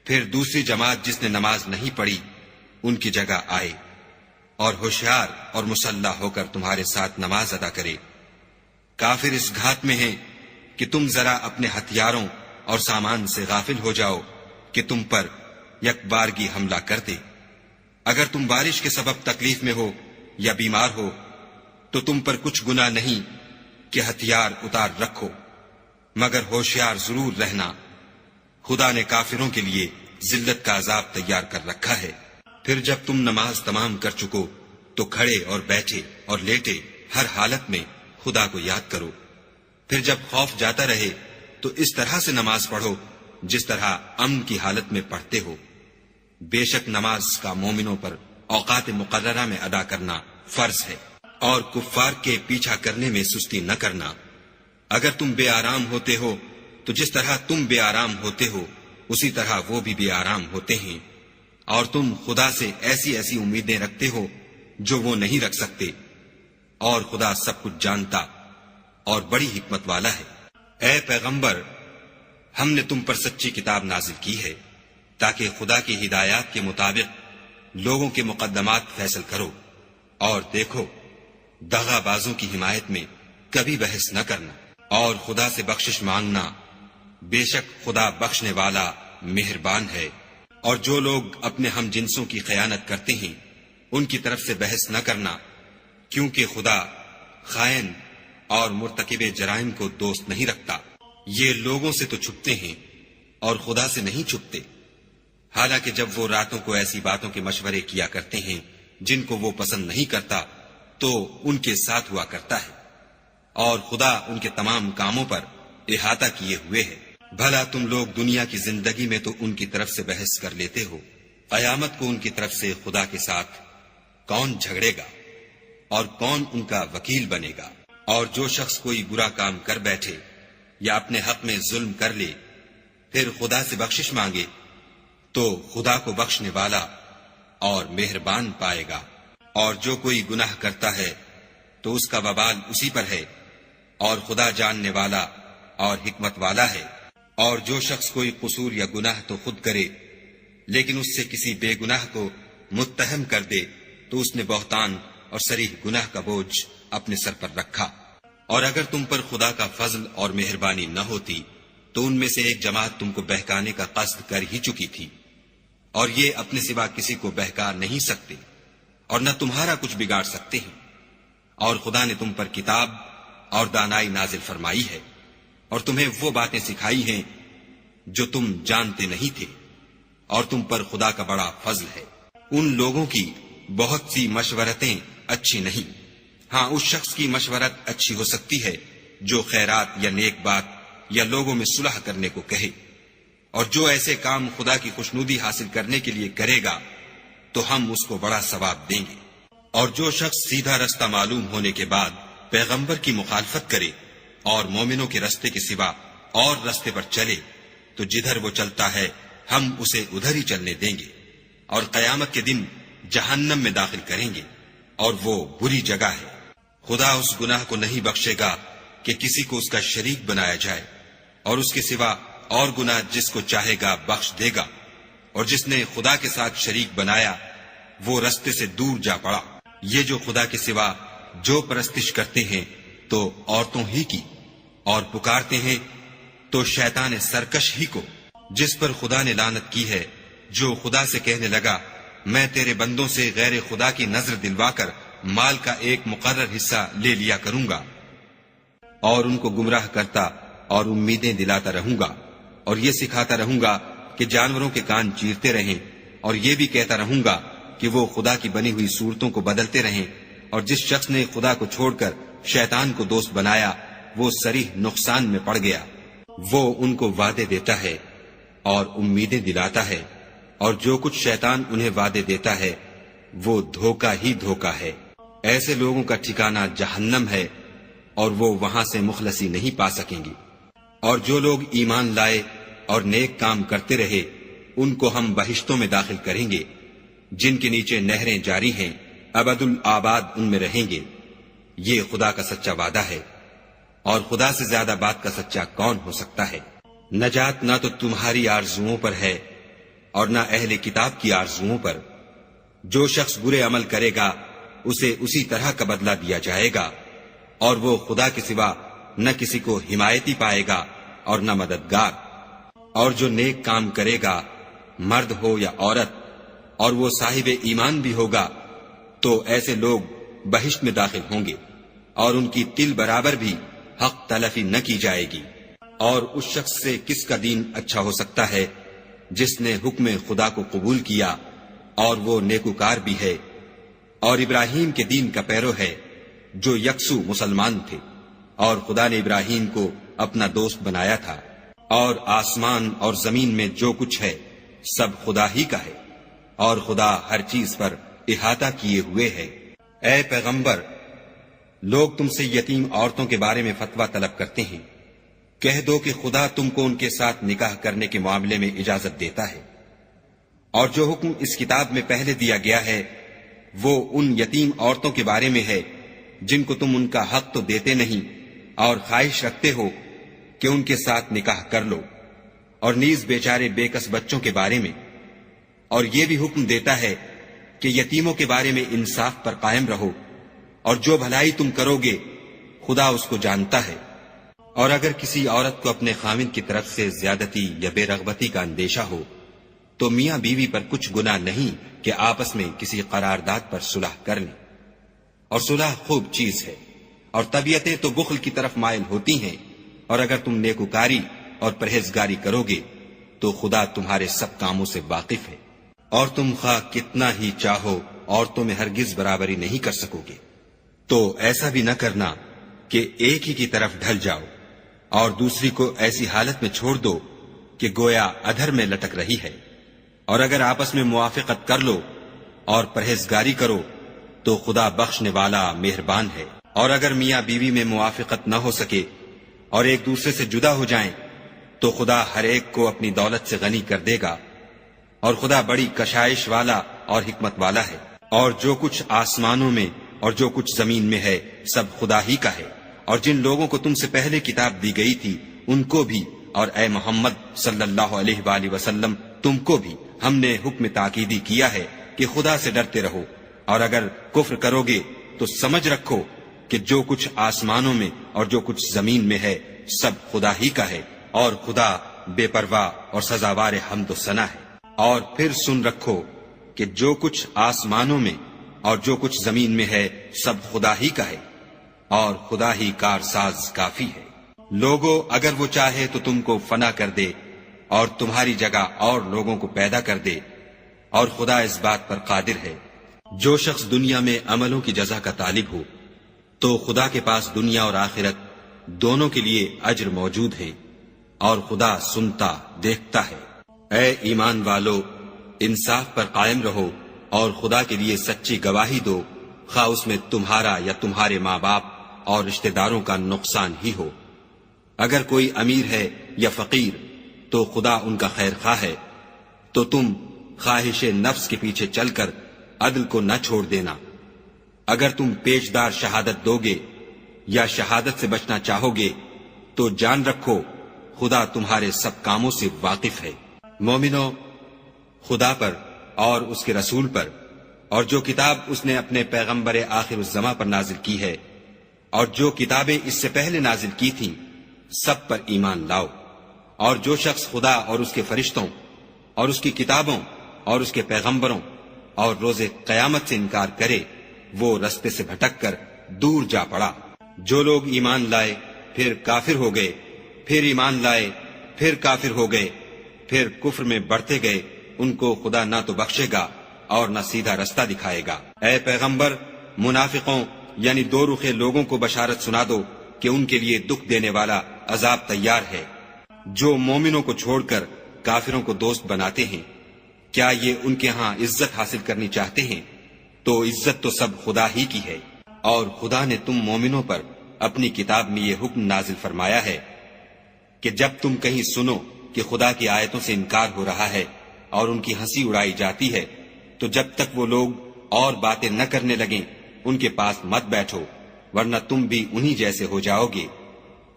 [SPEAKER 1] پھر دوسری جماعت جس نے نماز نہیں پڑھی ان کی جگہ آئے، اور ہوشیار اور مسلح ہو کر تمہارے ساتھ نماز ادا کرے۔ کافر اس گھات میں ہیں کہ تم ذرا اپنے ہتھیاروں اور سامان سے غافل ہو جاؤ کہ تم پر یک بارگی حملہ کر دے۔ اگر تم بارش کے سبب تکلیف میں ہو یا بیمار ہو تو تم پر کچھ گناہ نہیں کہ ہتھیار اتار رکھو، مگر ہوشیار ضرور رہنا، خدا نے کافروں کے لیے ذلت کا عذاب تیار کر رکھا ہے۔ پھر جب تم نماز تمام کر چکو تو کھڑے اور بیٹھے اور لیٹے ہر حالت میں خدا کو یاد کرو، پھر جب خوف جاتا رہے تو اس طرح سے نماز پڑھو جس طرح امن کی حالت میں پڑھتے ہو۔ بے شک نماز کا مومنوں پر اوقات مقررہ میں ادا کرنا فرض ہے، اور کفار کے پیچھا کرنے میں سستی نہ کرنا۔ اگر تم بے آرام ہوتے ہو تو جس طرح تم بے آرام ہوتے ہو اسی طرح وہ بھی بے آرام ہوتے ہیں، اور تم خدا سے ایسی ایسی امیدیں رکھتے ہو جو وہ نہیں رکھ سکتے، اور خدا سب کچھ جانتا اور بڑی حکمت والا ہے۔ اے پیغمبر، ہم نے تم پر سچی کتاب نازل کی ہے تاکہ خدا کی ہدایات کے مطابق لوگوں کے مقدمات فیصل کرو، اور دیکھو دغا بازوں کی حمایت میں کبھی بحث نہ کرنا، اور خدا سے بخشش مانگنا، بے شک خدا بخشنے والا مہربان ہے۔ اور جو لوگ اپنے ہم جنسوں کی خیانت کرتے ہیں ان کی طرف سے بحث نہ کرنا، کیونکہ خدا خائن اور مرتکب جرائم کو دوست نہیں رکھتا۔ یہ لوگوں سے تو چھپتے ہیں اور خدا سے نہیں چھپتے، حالانکہ جب وہ راتوں کو ایسی باتوں کے مشورے کیا کرتے ہیں جن کو وہ پسند نہیں کرتا تو ان کے ساتھ ہوا کرتا ہے، اور خدا ان کے تمام کاموں پر احاطہ کیے ہوئے ہے۔ بھلا تم لوگ دنیا کی زندگی میں تو ان کی طرف سے بحث کر لیتے ہو، قیامت کو ان کی طرف سے خدا کے ساتھ کون جھگڑے گا اور کون ان کا وکیل بنے گا؟ اور جو شخص کوئی برا کام کر بیٹھے یا اپنے حق میں ظلم کر لے پھر خدا سے بخشش مانگے تو خدا کو بخشنے والا اور مہربان پائے گا، اور جو کوئی گناہ کرتا ہے تو اس کا وبال اسی پر ہے، اور خدا جاننے والا اور حکمت والا ہے۔ اور جو شخص کوئی قصور یا گناہ تو خود کرے لیکن اس سے کسی بے گناہ کو متہم کر دے تو اس نے بہتان اور صریح گناہ کا بوجھ اپنے سر پر رکھا۔ اور اگر تم پر خدا کا فضل اور مہربانی نہ ہوتی تو ان میں سے ایک جماعت تم کو بہکانے کا قصد کر ہی چکی تھی، اور یہ اپنے سوا کسی کو بہکا نہیں سکتے اور نہ تمہارا کچھ بگاڑ سکتے ہیں۔ اور خدا نے تم پر کتاب اور دانائی نازل فرمائی ہے اور تمہیں وہ باتیں سکھائی ہیں جو تم جانتے نہیں تھے، اور تم پر خدا کا بڑا فضل ہے۔ ان لوگوں کی بہت سی مشورتیں اچھی نہیں، ہاں اس شخص کی مشورت اچھی ہو سکتی ہے جو خیرات یا نیک بات یا لوگوں میں صلح کرنے کو کہے، اور جو ایسے کام خدا کی خوشنودی حاصل کرنے کے لیے کرے گا تو ہم اس کو بڑا ثواب دیں گے۔ اور جو شخص سیدھا رستہ معلوم ہونے کے بعد پیغمبر کی مخالفت کرے اور مومنوں کے رستے کے سوا اور رستے پر چلے تو جدھر وہ چلتا ہے ہم اسے ادھر ہی چلنے دیں گے، اور قیامت کے دن جہنم میں داخل کریں گے، اور وہ بری جگہ ہے۔ خدا اس گناہ کو نہیں بخشے گا کہ کسی کو اس کا شریک بنایا جائے، اور اس کے سوا اور گناہ جس کو چاہے گا بخش دے گا، اور جس نے خدا کے ساتھ شریک بنایا وہ رستے سے دور جا پڑا۔ یہ جو خدا کے سوا جو پرستش کرتے ہیں تو عورتوں ہی کی، اور پکارتے ہیں تو شیطان سرکش ہی کو، جس پر خدا نے لعنت کی ہے، جو خدا سے کہنے لگا میں تیرے بندوں سے غیر خدا کی نظر دلوا کر مال کا ایک مقرر حصہ لے لیا کروں گا، اور ان کو گمراہ کرتا اور امیدیں دلاتا رہوں گا، اور یہ سکھاتا رہوں گا کہ جانوروں کے کان چیرتے رہیں، اور یہ بھی کہتا رہوں گا کہ وہ خدا کی بنی ہوئی صورتوں کو بدلتے رہیں، اور جس شخص نے خدا کو چھوڑ کر شیطان کو دوست بنایا وہ صریح نقصان میں پڑ گیا۔ وہ ان کو وعدے دیتا ہے اور امیدیں دلاتا ہے، اور جو کچھ شیطان انہیں وعدے دیتا ہے وہ دھوکہ ہی دھوکہ ہے۔ ایسے لوگوں کا ٹھکانہ جہنم ہے، اور وہ وہاں سے مخلصی نہیں پا سکیں گے۔ اور جو لوگ ایمان لائے اور نیک کام کرتے رہے ان کو ہم بہشتوں میں داخل کریں گے جن کے نیچے نہریں جاری ہیں، ابد الآباد ان میں رہیں گے۔ یہ خدا کا سچا وعدہ ہے، اور خدا سے زیادہ بات کا سچا کون ہو سکتا ہے؟ نجات نہ تو تمہاری آرزوؤں پر ہے اور نہ اہل کتاب کی آرزوؤں پر۔ جو شخص برے عمل کرے گا اسے اسی طرح کا بدلہ دیا جائے گا، اور وہ خدا کے سوا نہ کسی کو حمایتی پائے گا اور نہ مددگار۔ اور جو نیک کام کرے گا مرد ہو یا عورت اور وہ صاحب ایمان بھی ہوگا تو ایسے لوگ بہشت میں داخل ہوں گے، اور ان کی تل برابر بھی حق تلفی نہ کی جائے گی۔ اور اس شخص سے کس کا دین اچھا ہو سکتا ہے جس نے حکم خدا کو قبول کیا اور وہ نیکوکار بھی ہے، اور ابراہیم کے دین کا پیرو ہے جو یکسو مسلمان تھے، اور خدا نے ابراہیم کو اپنا دوست بنایا تھا۔ اور آسمان اور زمین میں جو کچھ ہے سب خدا ہی کا ہے، اور خدا ہر چیز پر احاطہ کیے ہوئے ہے۔ اے پیغمبر، لوگ تم سے یتیم عورتوں کے بارے میں فتویٰ طلب کرتے ہیں، کہہ دو کہ خدا تم کو ان کے ساتھ نکاح کرنے کے معاملے میں اجازت دیتا ہے، اور جو حکم اس کتاب میں پہلے دیا گیا ہے وہ ان یتیم عورتوں کے بارے میں ہے جن کو تم ان کا حق تو دیتے نہیں اور خواہش رکھتے ہو کہ ان کے ساتھ نکاح کر لو، اور نیز بیچارے بے کس بچوں کے بارے میں، اور یہ بھی حکم دیتا ہے کہ یتیموں کے بارے میں انصاف پر قائم رہو، اور جو بھلائی تم کرو گے خدا اس کو جانتا ہے۔ اور اگر کسی عورت کو اپنے خاوند کی طرف سے زیادتی یا بے رغبتی کا اندیشہ ہو تو میاں بیوی پر کچھ گناہ نہیں کہ آپس میں کسی قرارداد پر صلح کر لیں، اور صلح خوب چیز ہے، اور طبیعتیں تو بخل کی طرف مائل ہوتی ہیں، اور اگر تم نیکوکاری اور پرہیزگاری کرو گے تو خدا تمہارے سب کاموں سے واقف ہے، اور تم خواہ کتنا ہی چاہو عورتوں میں ہرگز برابری نہیں کر سکو گے۔ تو ایسا بھی نہ کرنا کہ ایک ہی کی طرف ڈھل جاؤ اور دوسری کو ایسی حالت میں چھوڑ دو کہ گویا ادھر میں لٹک رہی ہے، اور اگر آپس میں موافقت کر لو اور پرہیزگاری کرو تو خدا بخشنے والا مہربان ہے۔ اور اگر میاں بیوی میں موافقت نہ ہو سکے اور ایک دوسرے سے جدا ہو جائیں تو خدا ہر ایک کو اپنی دولت سے غنی کر دے گا، اور خدا بڑی کشائش والا اور حکمت والا ہے۔ اور جو کچھ آسمانوں میں اور جو کچھ زمین میں ہے سب خدا ہی کا ہے، اور جن لوگوں کو تم سے پہلے کتاب دی گئی تھی ان کو بھی، اور اے محمد صلی اللہ علیہ وآلہ وسلم تم کو بھی ہم نے حکم تاکیدی کیا ہے کہ خدا سے ڈرتے رہو، اور اگر کفر کرو گے تو سمجھ رکھو کہ جو کچھ آسمانوں میں اور جو کچھ زمین میں ہے سب خدا ہی کا ہے، اور خدا بے پرواہ اور سزاوار حمد و ثنا ہے۔ اور پھر سن رکھو کہ جو کچھ آسمانوں میں اور جو کچھ زمین میں ہے سب خدا ہی کا ہے، اور خدا ہی کارساز کافی ہے۔ لوگو اگر وہ چاہے تو تم کو فنا کر دے اور تمہاری جگہ اور لوگوں کو پیدا کر دے، اور خدا اس بات پر قادر ہے۔ جو شخص دنیا میں عملوں کی جزا کا طالب ہو تو خدا کے پاس دنیا اور آخرت دونوں کے لیے اجر موجود ہے، اور خدا سنتا دیکھتا ہے۔ اے ایمان والو، انصاف پر قائم رہو اور خدا کے لیے سچی گواہی دو، خواہ اس میں تمہارا یا تمہارے ماں باپ اور رشتہ داروں کا نقصان ہی ہو۔ اگر کوئی امیر ہے یا فقیر تو خدا ان کا خیر خواہ ہے، تو تم خواہش نفس کے پیچھے چل کر عدل کو نہ چھوڑ دینا۔ اگر تم پیشدار شہادت دو گے یا شہادت سے بچنا چاہو گے تو جان رکھو خدا تمہارے سب کاموں سے واقف ہے۔ مومنو، خدا پر اور اس کے رسول پر اور جو کتاب اس نے اپنے پیغمبر آخر الزماں پر نازل کی ہے اور جو کتابیں اس سے پہلے نازل کی تھیں سب پر ایمان لاؤ۔ اور جو شخص خدا اور اس کے فرشتوں اور اس کی کتابوں اور اس کے پیغمبروں اور روز قیامت سے انکار کرے وہ رستے سے بھٹک کر دور جا پڑا۔ جو لوگ ایمان لائے پھر کافر ہو گئے، پھر ایمان لائے پھر کافر ہو گئے، پھر کفر میں بڑھتے گئے، ان کو خدا نہ تو بخشے گا اور نہ سیدھا رستہ دکھائے گا۔ اے پیغمبر، منافقوں یعنی دو رخے لوگوں کو بشارت سنا دو کہ ان کے لیے دکھ دینے والا عذاب تیار ہے۔ جو مومنوں کو چھوڑ کر کافروں کو دوست بناتے ہیں، کیا یہ ان کے ہاں عزت حاصل کرنی چاہتے ہیں؟ تو عزت تو سب خدا ہی کی ہے۔ اور خدا نے تم مومنوں پر اپنی کتاب میں یہ حکم نازل فرمایا ہے کہ جب تم کہیں سنو کہ خدا کی آیتوں سے انکار ہو رہا ہے اور ان کی ہنسی اڑائی جاتی ہے تو جب تک وہ لوگ اور باتیں نہ کرنے لگیں ان کے پاس مت بیٹھو، ورنہ تم بھی انہی جیسے ہو جاؤ گے۔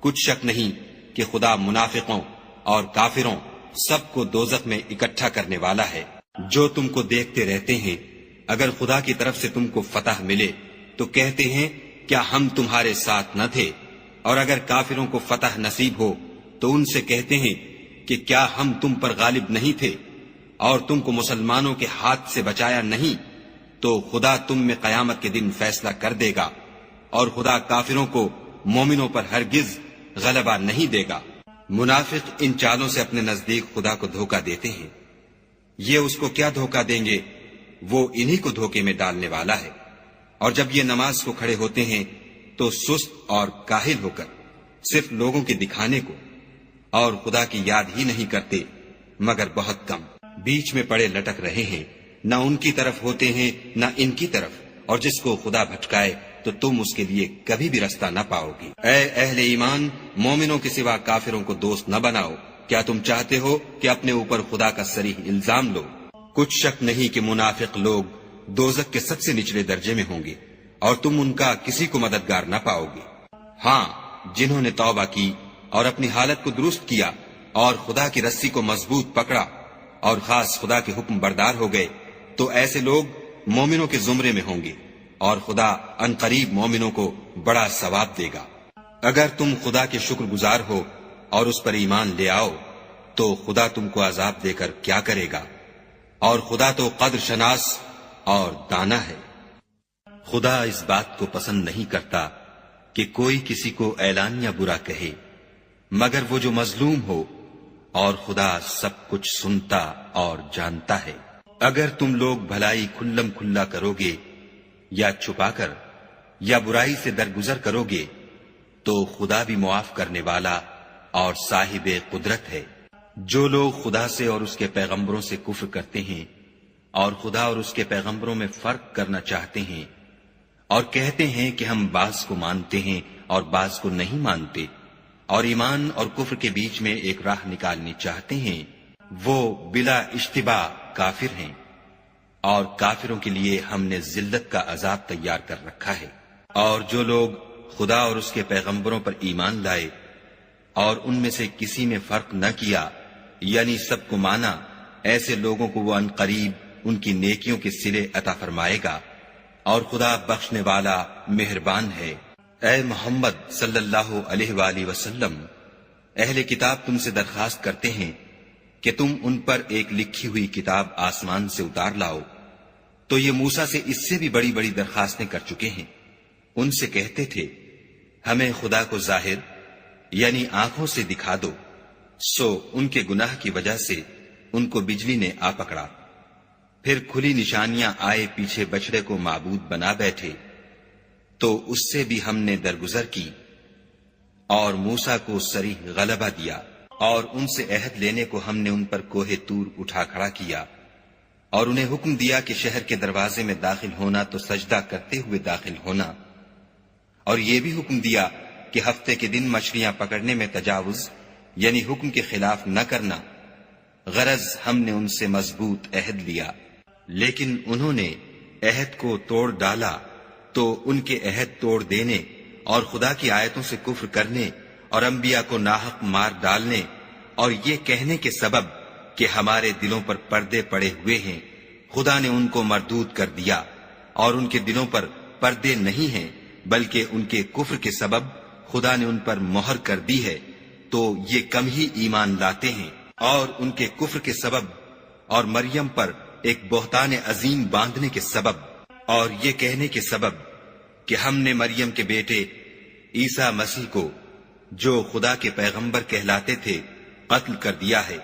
[SPEAKER 1] کچھ شک نہیں کہ خدا منافقوں اور کافروں سب کو دوزخ میں اکٹھا کرنے والا ہے۔ جو تم کو دیکھتے رہتے ہیں، اگر خدا کی طرف سے تم کو فتح ملے تو کہتے ہیں کیا ہم تمہارے ساتھ نہ تھے، اور اگر کافروں کو فتح نصیب ہو تو ان سے کہتے ہیں کہ کیا ہم تم پر غالب نہیں تھے اور تم کو مسلمانوں کے ہاتھ سے بچایا نہیں، تو خدا تم میں قیامت کے دن فیصلہ کر دے گا، اور خدا کافروں کو مومنوں پر ہرگز غلبہ نہیں دے گا۔ منافق ان چالوں سے اپنے نزدیک خدا کو دھوکہ دیتے ہیں، یہ اس کو کیا دھوکہ دیں گے، وہ انہی کو دھوکے میں ڈالنے والا ہے۔ اور جب یہ نماز کو کھڑے ہوتے ہیں تو سست اور کاہل ہو کر صرف لوگوں کے دکھانے کو اور خدا کی یاد ہی نہیں کرتے مگر بہت کم، بیچ میں پڑے لٹک رہے ہیں، نہ ان کی طرف ہوتے ہیں نہ ان کی طرف، اور جس کو خدا بھٹکائے تو تم اس کے لیے کبھی بھی رستہ نہ پاؤ گی۔ اے اہل ایمان، مومنوں کے سوا کافروں کو دوست نہ بناؤ۔ کیا تم چاہتے ہو کہ اپنے اوپر خدا کا صریح الزام لو؟ کچھ شک نہیں کہ منافق لوگ دوزخ کے سب سے نچلے درجے میں ہوں گے، اور تم ان کا کسی کو مددگار نہ پاؤ گے۔ ہاں، جنہوں نے توبہ کی اور اپنی حالت کو درست کیا اور خدا کی رسی کو مضبوط پکڑا اور خاص خدا کے حکم بردار ہو گئے، تو ایسے لوگ مومنوں کے زمرے میں ہوں گے اور خدا عنقریب مومنوں کو بڑا ثواب دے گا۔ اگر تم خدا کے شکر گزار ہو اور اس پر ایمان لے آؤ تو خدا تم کو عذاب دے کر کیا کرے گا، اور خدا تو قدر شناس اور دانا ہے۔ خدا اس بات کو پسند نہیں کرتا کہ کوئی کسی کو اعلانیہ برا کہے مگر وہ جو مظلوم ہو، اور خدا سب کچھ سنتا اور جانتا ہے۔ اگر تم لوگ بھلائی کھلم کھلا کرو گے یا چھپا کر یا برائی سے درگزر کرو گے تو خدا بھی معاف کرنے والا اور صاحب قدرت ہے۔ جو لوگ خدا سے اور اس کے پیغمبروں سے کفر کرتے ہیں اور خدا اور اس کے پیغمبروں میں فرق کرنا چاہتے ہیں اور کہتے ہیں کہ ہم بعض کو مانتے ہیں اور بعض کو نہیں مانتے، اور ایمان اور کفر کے بیچ میں ایک راہ نکالنی چاہتے ہیں، وہ بلا اشتباہ کافر ہیں، اور کافروں کے لیے ہم نے ذلت کا عذاب تیار کر رکھا ہے۔ اور جو لوگ خدا اور اس کے پیغمبروں پر ایمان لائے اور ان میں سے کسی میں فرق نہ کیا، یعنی سب کو مانا، ایسے لوگوں کو وہ عنقریب ان کی نیکیوں کے صلے عطا فرمائے گا، اور خدا بخشنے والا مہربان ہے۔ اے محمد صلی اللہ علیہ وآلہ وسلم، اہل کتاب تم سے درخواست کرتے ہیں کہ تم ان پر ایک لکھی ہوئی کتاب آسمان سے اتار لاؤ، تو یہ موسیٰ سے اس سے بھی بڑی بڑی درخواستیں کر چکے ہیں۔ ان سے کہتے تھے ہمیں خدا کو ظاہر یعنی آنکھوں سے دکھا دو، سو ان کے گناہ کی وجہ سے ان کو بجلی نے آ پکڑا، پھر کھلی نشانیاں آئے پیچھے بچڑے کو معبود بنا بیٹھے، تو اس سے بھی ہم نے درگزر کی اور موسیٰ کو صریح غلبہ دیا، اور ان سے عہد لینے کو ہم نے ان پر کوہ طور اٹھا کھڑا کیا، اور انہیں حکم دیا کہ شہر کے دروازے میں داخل ہونا تو سجدہ کرتے ہوئے داخل ہونا، اور یہ بھی حکم دیا کہ ہفتے کے دن مچھلیاں پکڑنے میں تجاوز یعنی حکم کے خلاف نہ کرنا، غرض ہم نے ان سے مضبوط عہد لیا، لیکن انہوں نے عہد کو توڑ ڈالا، تو ان کے عہد توڑ دینے اور خدا کی آیتوں سے کفر کرنے اور انبیاء کو ناحق مار ڈالنے اور یہ کہنے کے سبب کہ ہمارے دلوں پر پردے پڑے ہوئے ہیں، خدا نے ان کو مردود کر دیا، اور ان کے دلوں پر پردے نہیں ہیں بلکہ ان کے کفر کے سبب خدا نے ان پر مہر کر دی ہے، تو یہ کم ہی ایمان لاتے ہیں۔ اور ان کے کفر کے سبب اور مریم پر ایک بہتان عظیم باندھنے کے سبب اور یہ کہنے کے سبب کہ ہم نے مریم کے بیٹے عیسیٰ مسیح کو جو خدا کے پیغمبر کہلاتے تھے قتل کر دیا ہے،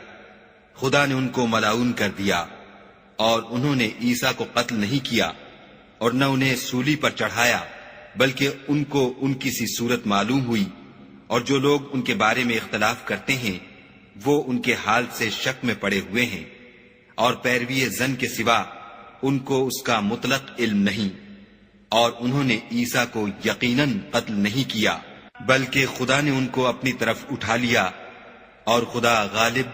[SPEAKER 1] خدا نے ان کو ملعون کر دیا، اور انہوں نے عیسیٰ کو قتل نہیں کیا اور نہ انہیں سولی پر چڑھایا، بلکہ ان کو ان کی سی صورت معلوم ہوئی، اور جو لوگ ان کے بارے میں اختلاف کرتے ہیں وہ ان کے حال سے شک میں پڑے ہوئے ہیں، اور پیروی زن کے سوا ان کو اس کا مطلق علم نہیں، اور انہوں نے عیسیٰ کو یقیناً قتل نہیں کیا بلکہ خدا نے ان کو اپنی طرف اٹھا لیا، اور خدا غالب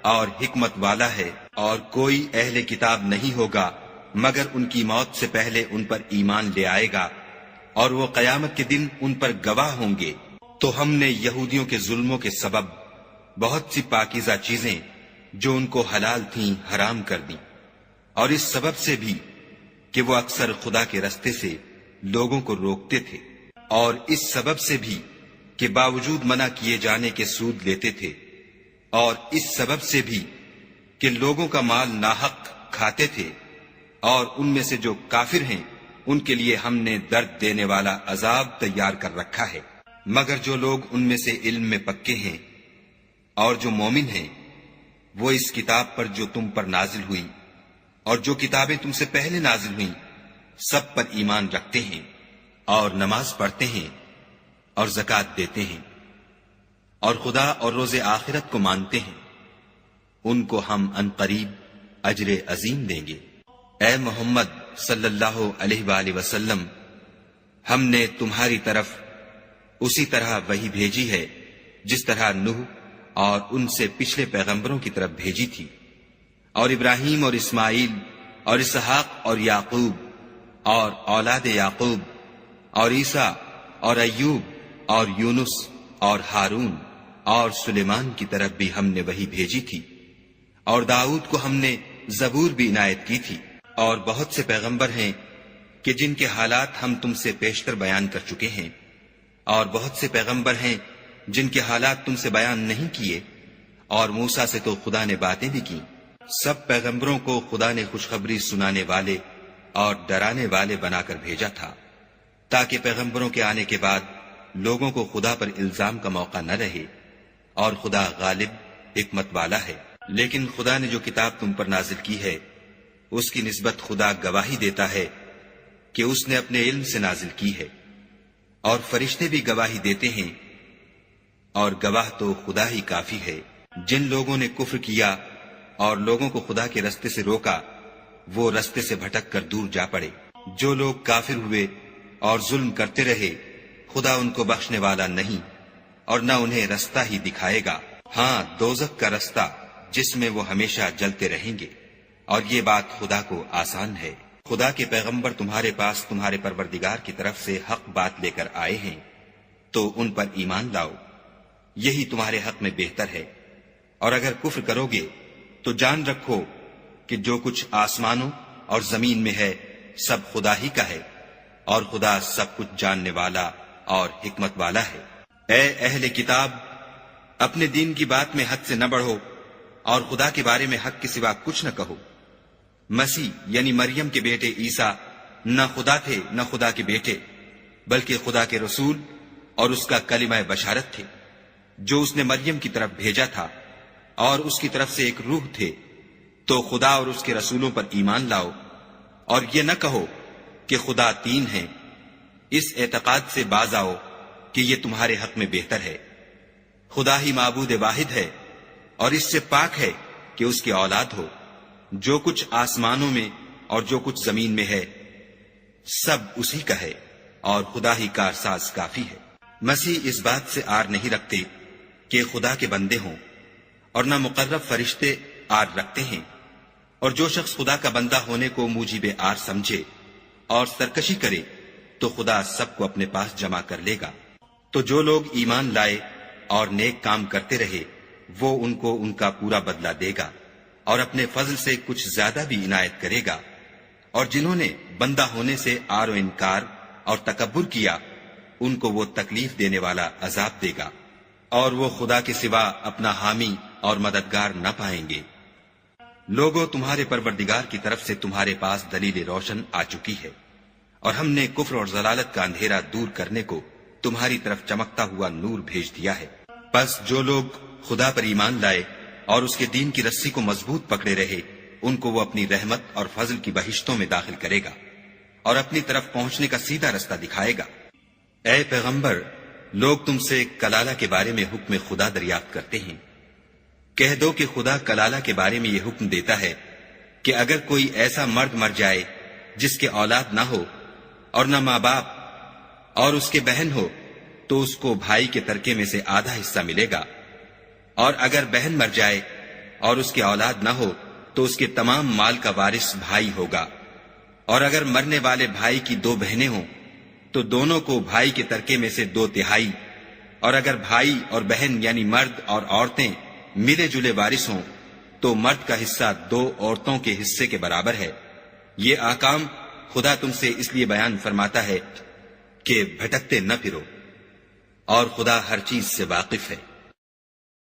[SPEAKER 1] اور حکمت والا ہے، اور کوئی اہل کتاب نہیں ہوگا مگر ان کی موت سے پہلے ان پر ایمان لے آئے گا، اور وہ قیامت کے دن ان پر گواہ ہوں گے۔ تو ہم نے یہودیوں کے ظلموں کے سبب بہت سی پاکیزہ چیزیں جو ان کو حلال تھیں حرام کر دیں، اور اس سبب سے بھی کہ وہ اکثر خدا کے رستے سے لوگوں کو روکتے تھے، اور اس سبب سے بھی کہ باوجود منع کیے جانے کے سود لیتے تھے، اور اس سبب سے بھی کہ لوگوں کا مال ناحق کھاتے تھے، اور ان میں سے جو کافر ہیں ان کے لیے ہم نے درد دینے والا عذاب تیار کر رکھا ہے۔ مگر جو لوگ ان میں سے علم میں پکے ہیں اور جو مومن ہیں، وہ اس کتاب پر جو تم پر نازل ہوئی اور جو کتابیں تم سے پہلے نازل ہوئیں سب پر ایمان رکھتے ہیں، اور نماز پڑھتے ہیں اور زکوٰۃ دیتے ہیں، اور خدا اور روز آخرت کو مانتے ہیں، ان کو ہم عنقریب اجر عظیم دیں گے۔ اے محمد صلی اللہ علیہ وآلہ وسلم، ہم نے تمہاری طرف اسی طرح وحی بھیجی ہے جس طرح نوح اور ان سے پچھلے پیغمبروں کی طرف بھیجی تھی، اور ابراہیم اور اسماعیل اور اسحاق اور یعقوب اور اولاد یعقوب
[SPEAKER 2] اور عیسیٰ اور ایوب اور یونس اور ہارون اور سلیمان کی طرف بھی ہم نے وہی بھیجی تھی، اور داؤد کو ہم نے زبور بھی عنایت کی تھی، اور بہت سے پیغمبر ہیں کہ جن کے حالات ہم تم سے پیشتر بیان کر چکے ہیں، اور بہت سے پیغمبر ہیں جن کے حالات تم سے بیان نہیں کیے، اور موسیٰ سے تو خدا نے باتیں بھی کی۔ سب پیغمبروں کو خدا نے خوشخبری سنانے والے اور ڈرانے والے بنا کر بھیجا تھا، تاکہ پیغمبروں کے آنے کے بعد لوگوں کو خدا پر الزام کا موقع نہ رہے، اور خدا غالب حکمت والا ہے۔ لیکن خدا نے جو کتاب تم پر نازل کی ہے، اس کی نسبت خدا گواہی دیتا ہے کہ اس نے اپنے علم سے نازل کی ہے، اور فرشتے بھی گواہی دیتے ہیں، اور گواہ تو خدا ہی کافی ہے۔ جن لوگوں نے کفر کیا اور لوگوں کو خدا کے رستے سے روکا، وہ رستے سے بھٹک کر دور جا پڑے۔ جو لوگ کافر ہوئے اور ظلم کرتے رہے، خدا ان کو بخشنے والا نہیں، اور نہ انہیں رستہ ہی دکھائے گا، ہاں دوزخ کا رستہ جس میں وہ ہمیشہ جلتے رہیں گے، اور یہ بات خدا کو آسان ہے۔ خدا کے پیغمبر تمہارے پاس تمہارے پروردگار کی طرف سے حق بات لے کر آئے ہیں، تو ان پر ایمان لاؤ، یہی تمہارے حق میں بہتر ہے۔ اور اگر کفر کرو گے تو جان رکھو کہ جو کچھ آسمانوں اور زمین میں ہے سب خدا ہی کا ہے، اور خدا سب کچھ جاننے والا اور حکمت والا ہے۔ اے اہل کتاب، اپنے دین کی بات میں حد سے نہ بڑھو، اور خدا کے بارے میں حق کے سوا کچھ نہ کہو۔ مسیح یعنی مریم کے بیٹے عیسیٰ نہ خدا تھے نہ خدا کے بیٹے، بلکہ خدا کے رسول اور اس کا کلمہ بشارت تھے، جو اس نے مریم کی طرف بھیجا تھا، اور اس کی طرف سے ایک روح تھے۔ تو خدا اور اس کے رسولوں پر ایمان لاؤ، اور یہ نہ کہو کہ خدا تین ہیں، اس اعتقاد سے باز آؤ کہ یہ تمہارے حق میں بہتر ہے۔ خدا ہی معبود واحد ہے، اور اس سے پاک ہے کہ اس کی اولاد ہو۔ جو کچھ آسمانوں میں اور جو کچھ زمین میں ہے سب اسی کا ہے، اور خدا ہی کارساز کافی ہے۔ مسیح اس بات سے آر نہیں رکھتے کہ خدا کے بندے ہوں، اور نہ مقرب فرشتے آر رکھتے ہیں، اور جو شخص خدا کا بندہ ہونے کو موجب آر سمجھے اور سرکشی کرے تو خدا سب کو اپنے پاس جمع کر لے گا۔ تو جو لوگ ایمان لائے اور نیک کام کرتے رہے، وہ ان کو ان کا پورا بدلہ دے گا، اور اپنے فضل سے کچھ زیادہ بھی عنایت کرے گا۔ اور جنہوں نے بندہ ہونے سے آر و انکار اور تکبر کیا، ان کو وہ تکلیف دینے والا عذاب دے گا، اور وہ خدا کے سوا اپنا حامی اور مددگار نہ پائیں گے۔ لوگوں، تمہارے پروردگار کی طرف سے تمہارے پاس دلیل روشن آ چکی ہے، اور ہم نے کفر اور ضلالت کا اندھیرا دور کرنے کو تمہاری طرف چمکتا ہوا نور بھیج دیا ہے۔ پس جو لوگ خدا پر ایمان لائے اور اس کے دین کی رسی کو مضبوط پکڑے رہے، ان کو وہ اپنی رحمت اور فضل کی بہشتوں میں داخل کرے گا، اور اپنی طرف پہنچنے کا سیدھا رستہ دکھائے گا۔ اے پیغمبر، لوگ تم سے کلالہ کے بارے میں حکم خدا دریافت کرتے ہیں۔ کہہ دو کہ خدا کلالہ کے بارے میں یہ حکم دیتا ہے کہ اگر کوئی ایسا مرد مر جائے جس کے اولاد نہ ہو اور نہ ماں باپ، اور اس کے بہن ہو، تو اس کو بھائی کے ترکے میں سے آدھا حصہ ملے گا، اور اگر بہن مر جائے اور اس کے اولاد نہ ہو تو اس کے تمام مال کا وارث بھائی ہوگا، اور اگر مرنے والے بھائی کی دو بہنیں ہوں تو دونوں کو بھائی کے ترکے میں سے 2/3، اور اگر بھائی اور بہن یعنی مرد اور عورتیں ملے جلے وارث ہوں تو مرد کا حصہ 2 عورتوں کے حصے کے برابر ہے۔ یہ احکام خدا تم سے اس لیے بیان فرماتا ہے کہ بھٹکتے نہ پھرو، اور خدا ہر چیز سے واقف ہے۔